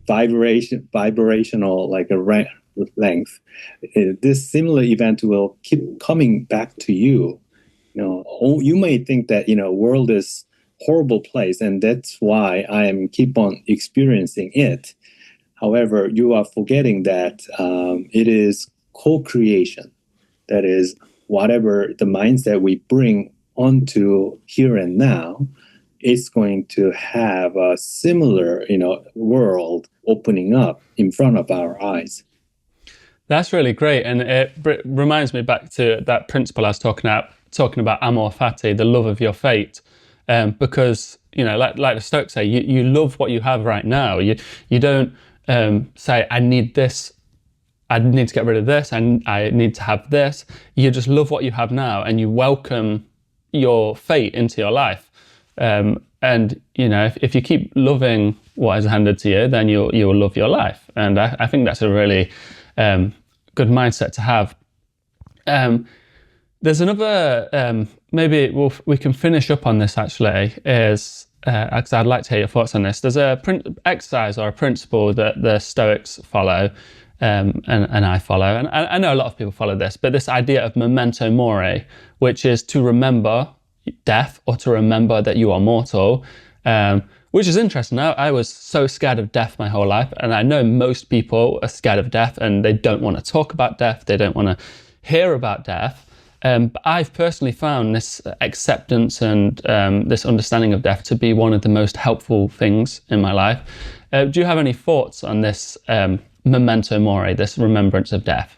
vibrational, like a length, this similar event will keep coming back to you. You may think that world is horrible place, and that's why I am keep on experiencing it. However, you are forgetting that it is co-creation. That is, whatever the mindset we bring onto here and now, it's going to have a similar, world opening up in front of our eyes.
That's really great, and it reminds me back to that principle I was talking about amor fati, the love of your fate, because like the Stoics say, you love what you have right now. You don't say I need this, I need to get rid of this, and I need to have this. You just love what you have now, and you welcome your fate into your life. And if you keep loving what is handed to you, then you'll love your life. And I think that's a really good mindset to have. There's another, maybe we can finish up on this actually, is because I'd like to hear your thoughts on this. There's a exercise or a principle that the Stoics follow, and I follow, and I know a lot of people follow this, but this idea of memento mori, which is to remember death or to remember that you are mortal, which is interesting. I was so scared of death my whole life, and I know most people are scared of death and they don't want to talk about death, they don't want to hear about death. But I've personally found this acceptance and this understanding of death to be one of the most helpful things in my life. Do you have any thoughts on this memento mori, this remembrance of death?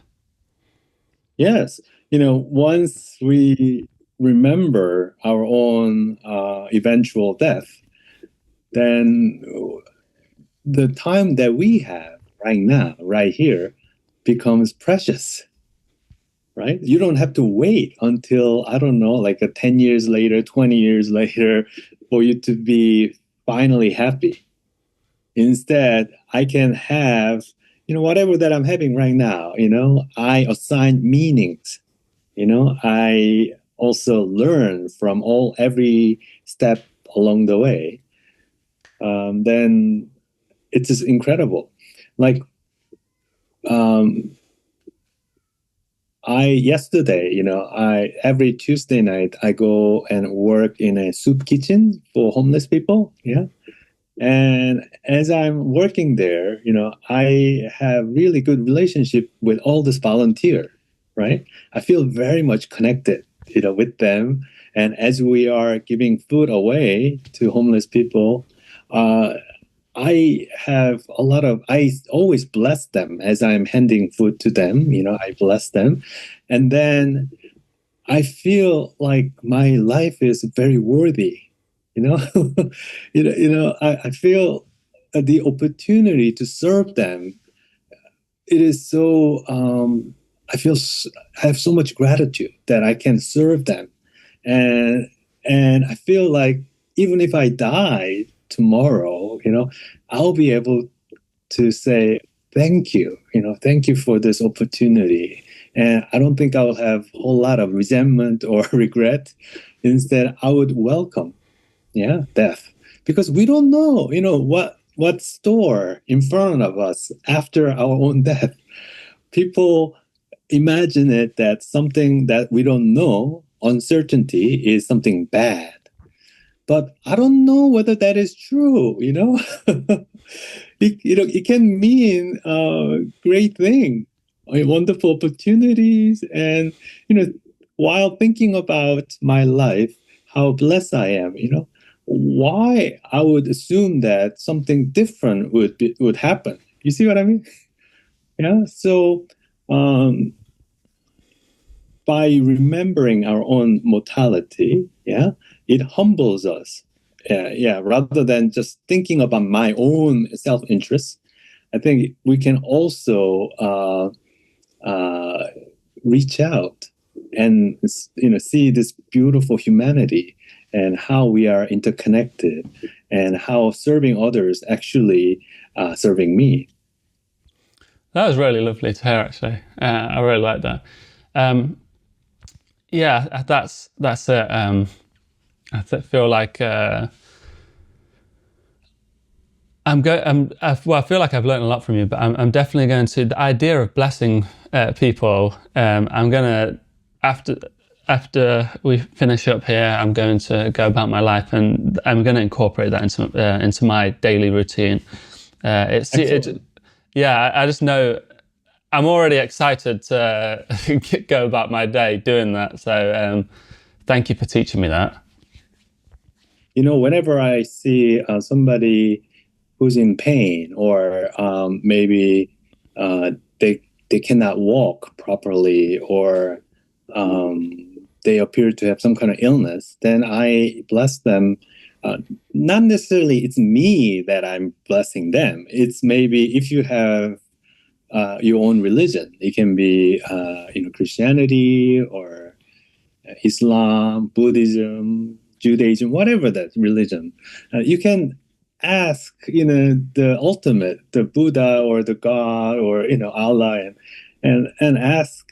Yes. Once we remember our own eventual death, then the time that we have right now, right here, becomes precious, right? You don't have to wait until, I don't know, like 10 years later, 20 years later, for you to be finally happy. Instead, I can have, whatever that I'm having right now, I assign meanings. I also learn from every step along the way. Then it's just incredible. Like, I yesterday, I every Tuesday night I go and work in a soup kitchen for homeless people. Yeah. And as I'm working there, I have really good relationship with all this volunteer, right? I feel very much connected, with them. And as we are giving food away to homeless people, I always bless them as I'm handing food to them, I bless them. And then I feel like my life is very worthy, you know. I feel the opportunity to serve them. It is so. I feel I have so much gratitude that I can serve them, and I feel like even if I die tomorrow, I'll be able to say thank you. Thank you for this opportunity. And I don't think I will have a whole lot of resentment or regret. Instead, I would welcome, death, because we don't know, what store in front of us after our own death. People imagine it that something that we don't know, uncertainty, is something bad. But I don't know whether that is true. It can mean a great thing, wonderful opportunities, and while thinking about my life, how blessed I am, why I would assume that something different would happen. You see what I mean? Yeah. So by remembering our own mortality, it humbles us. Rather than just thinking about my own self-interest, I think we can also reach out and see this beautiful humanity and how we are interconnected and how serving others actually serving me.
That was really lovely to hear, actually. I really like that. That's it. Feel like Well, I feel like I've learned a lot from you, but I'm definitely going to the idea of blessing people. I'm gonna after after we finish up here, I'm going to go about my life, and I'm going to incorporate that into my daily routine.
Excellent.
Yeah. I just know I'm already excited to go about my day doing that. So thank you for teaching me that.
Whenever I see somebody who's in pain, or maybe uh, they cannot walk properly, or um, they appear to have some kind of illness, then I bless them. Not necessarily it's me that I'm blessing them. It's maybe if you have your own religion, it can be Christianity or Islam, Buddhism, Judaism, whatever that religion. You can ask, the ultimate, the Buddha or the God, or Allah, and ask,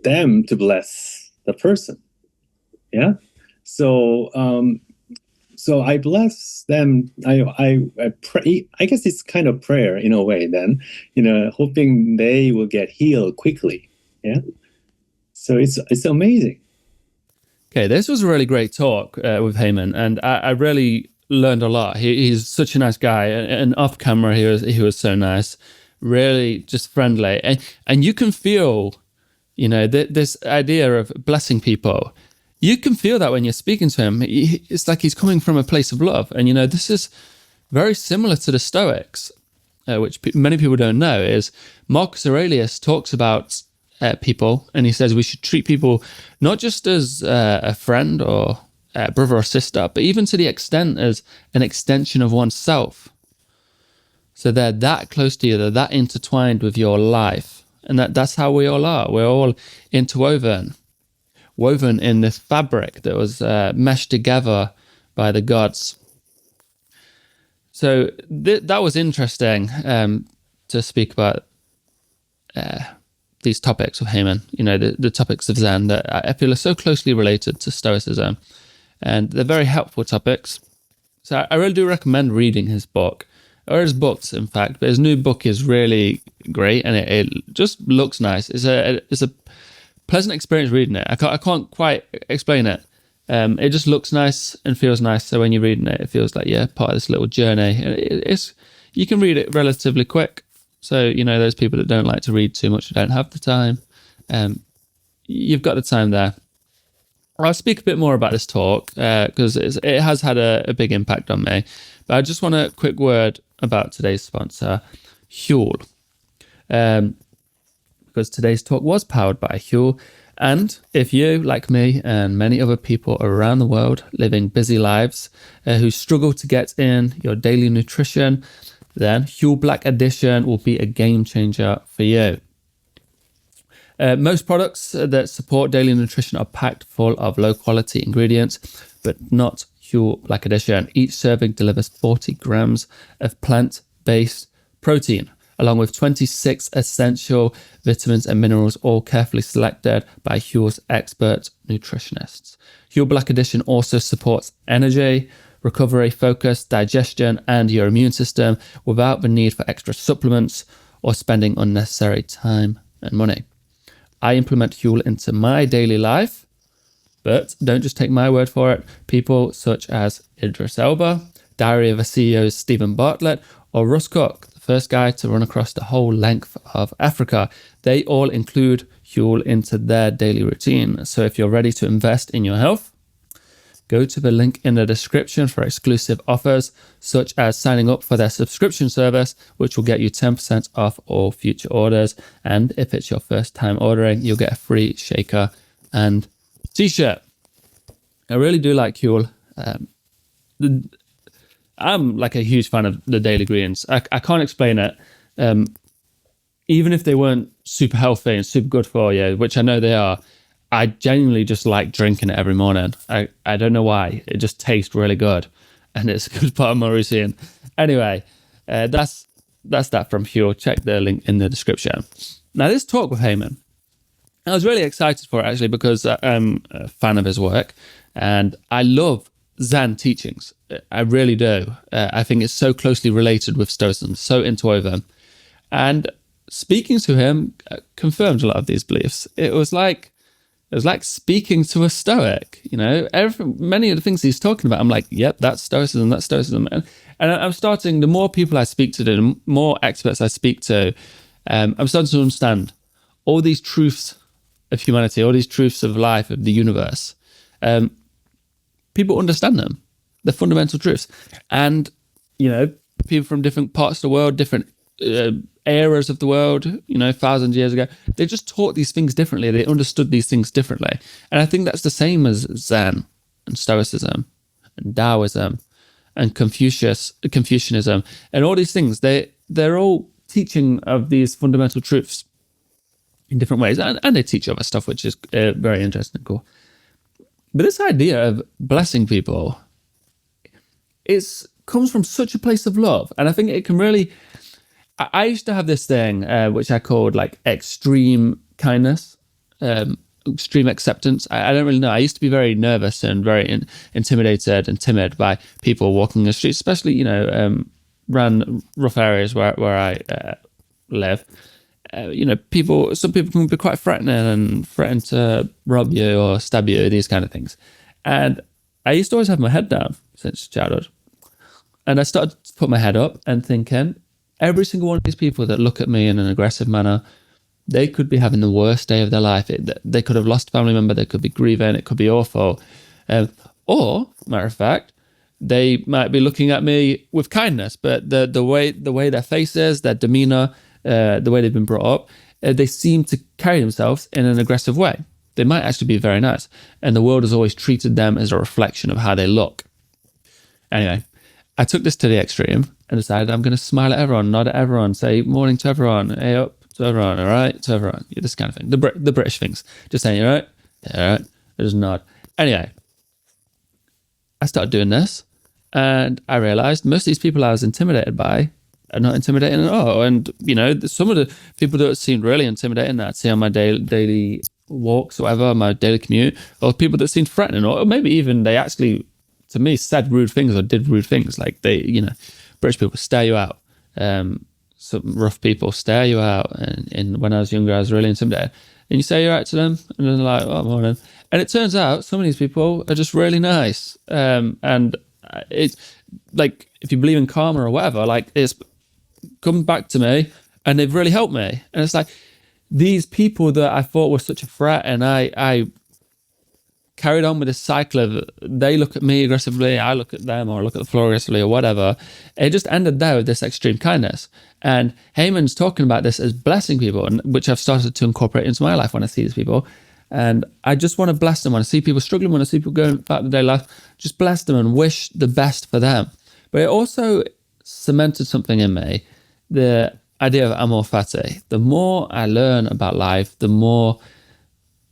them to bless the person. Yeah. So so I bless them. I pray. I guess it's kind of prayer in a way. Then, hoping they will get healed quickly. Yeah. So it's amazing.
Okay, this was a really great talk with Haemin, and I really learned a lot. He's such a nice guy, and off camera he was so nice, really just friendly, and you can feel, this idea of blessing people. You can feel that when you're speaking to him. It's like he's coming from a place of love, and this is very similar to the Stoics, which many people don't know. Is Marcus Aurelius talks about people, and he says we should treat people not just as a friend or a brother or sister, but even to the extent as an extension of oneself. So they're that close to you, they're that intertwined with your life, and that's how we all are. We're all woven in this fabric that was meshed together by the gods. So that was interesting to speak about these topics of Haemin, the topics of Zen that I feel are so closely related to Stoicism, and they're very helpful topics. So I really do recommend reading his book, or his books, in fact. But his new book is really great, and it just looks nice. It's a pleasant experience reading it. I can't quite explain it. It just looks nice and feels nice. So when you're reading it, it feels like you're part of this little journey. You can read it relatively quick. So, those people that don't like to read too much, don't have the time, you've got the time there. I'll speak a bit more about this talk because it has had a big impact on me. But I just want a quick word about today's sponsor, Huel. Because today's talk was powered by Huel. And if you, like me and many other people around the world living busy lives who struggle to get in your daily nutrition, then Huel Black Edition will be a game changer for you. Most products that support daily nutrition are packed full of low quality ingredients, but not Huel Black Edition. Each serving delivers 40 grams of plant-based protein, along with 26 essential vitamins and minerals, all carefully selected by Huel's expert nutritionists. Huel Black Edition also supports energy, recovery, focus, digestion, and your immune system without the need for extra supplements or spending unnecessary time and money. I implement Huel into my daily life, but don't just take my word for it. People such as Idris Elba, Diary of a CEO's Stephen Bartlett, or Russ Cook, the first guy to run across the whole length of Africa, they all include Huel into their daily routine. So if you're ready to invest in your health, go to the link in the description for exclusive offers, such as signing up for their subscription service, which will get you 10% off all future orders. And if it's your first time ordering, you'll get a free shaker and t-shirt. I really do like Huel. I'm like a huge fan of the daily greens. I can't explain it. Even if they weren't super healthy and super good for you, which I know they are, I genuinely just like drinking it every morning. I don't know why. It just tastes really good, and it's a good part of my routine. Anyway, that's that from Huel. Check the link in the description. Now, this talk with Haemin, I was really excited for it, actually, because I'm a fan of his work, and I love Zen teachings. I really do. I think it's so closely related with Stoicism, so interwoven. And speaking to him confirmed a lot of these beliefs. It was like speaking to a Stoic. Many of the things he's talking about, I'm like, yep, that's Stoicism, that's Stoicism. And I'm starting, the more people I speak to, the more experts I speak to, I'm starting to understand all these truths of humanity, all these truths of life, of the universe. People understand them. They're fundamental truths. And, people from different parts of the world, different eras of the world, thousands of years ago, they just taught these things differently. They understood these things differently. And I think that's the same as Zen and Stoicism and Taoism and Confucianism and all these things. They're all teaching of these fundamental truths in different ways. And they teach other stuff, which is very interesting and cool. But this idea of blessing people comes from such a place of love. And I think it can really... I used to have this thing, which I called like extreme kindness, extreme acceptance. I don't really know. I used to be very nervous and very intimidated and timid by people walking the streets, especially, around rough areas where I live. Some people can be quite threatening and threaten to rob you or stab you, these kind of things. And I used to always have my head down since childhood. And I started to put my head up and thinking, every single one of these people that look at me in an aggressive manner, they could be having the worst day of their life. They could have lost a family member. They could be grieving. It could be awful. Or, matter of fact, they might be looking at me with kindness, but the way their face is, their demeanor, the way they've been brought up, they seem to carry themselves in an aggressive way. They might actually be very nice. And the world has always treated them as a reflection of how they look. Anyway, I took this to the extreme and decided I'm going to smile at everyone, nod at everyone, say morning to everyone, hey up to everyone, all right, to everyone. Yeah, this kind of thing. The British things. Just saying, all right, yeah, all right, just nod. Anyway, I started doing this and I realized most of these people I was intimidated by are not intimidating at all. And, some of the people that seemed really intimidating that I'd see on my daily walks or whatever, my daily commute, or people that seemed threatening, or maybe even they actually, to me, said rude things or did rude things. Like British people stare you out. Some rough people stare you out. And when I was younger, I was really intimidated. And you say you're right to them, and then they're like, oh, morning. And it turns out some of these people are just really nice. And it's like, if you believe in karma or whatever, like it's come back to me and they've really helped me. And it's like these people that I thought were such a threat, and I carried on with this cycle of they look at me aggressively, I look at them, or look at the floor aggressively, or whatever. It just ended there with this extreme kindness. And Haemin's talking about this as blessing people, which I've started to incorporate into my life when I see these people. And I just want to bless them. When I see people struggling, when I see people going about their daily life, just bless them and wish the best for them. But it also cemented something in me, the idea of amor fati. The more I learn about life, the more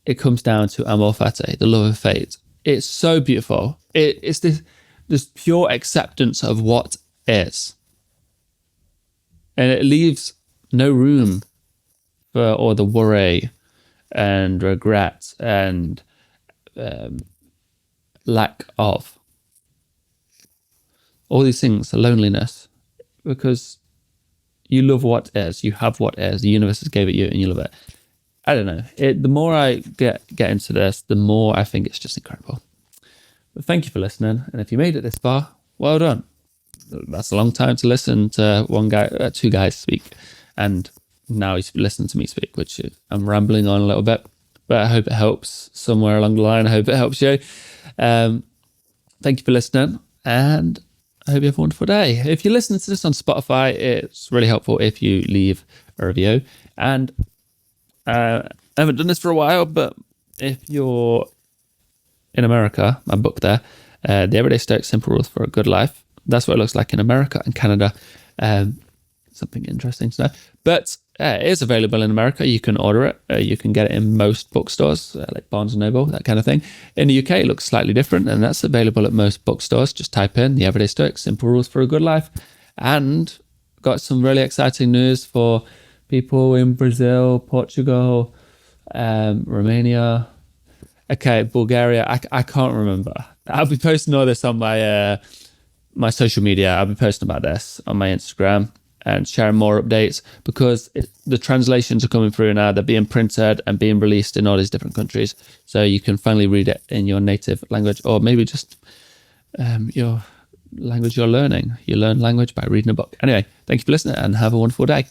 it comes down to amor fati, the love of fate. It's so beautiful. It's this pure acceptance of what is. And it leaves no room for all the worry and regret and lack of. All these things, the loneliness, because you love what is, you have what is, the universe has gave it you and you love it. I don't know. The more I get into this, the more I think it's just incredible. But thank you for listening. And if you made it this far, well done. That's a long time to listen to two guys speak. And now he's listening to me speak, which I'm rambling on a little bit. But I hope it helps somewhere along the line. I hope it helps you. Thank you for listening. And I hope you have a wonderful day. If you're listening to this on Spotify, it's really helpful if you leave a review. And I haven't done this for a while, but if you're in America, my book there, The Everyday Stoic Simple Rules for a Good Life. That's what it looks like in America and Canada. Something interesting to know. But it is available in America. You can order it. You can get it in most bookstores, like Barnes & Noble, that kind of thing. In the UK, it looks slightly different, and that's available at most bookstores. Just type in The Everyday Stoic Simple Rules for a Good Life. And got some really exciting news for people in Brazil, Portugal, Romania, Bulgaria. I can't remember. I'll be posting all this on my my social media. I'll be posting about this on my Instagram and sharing more updates, because the translations are coming through now. They're being printed and being released in all these different countries, so you can finally read it in your native language, or maybe just your language you're learning. You learn language by reading a book. Anyway, thank you for listening and have a wonderful day.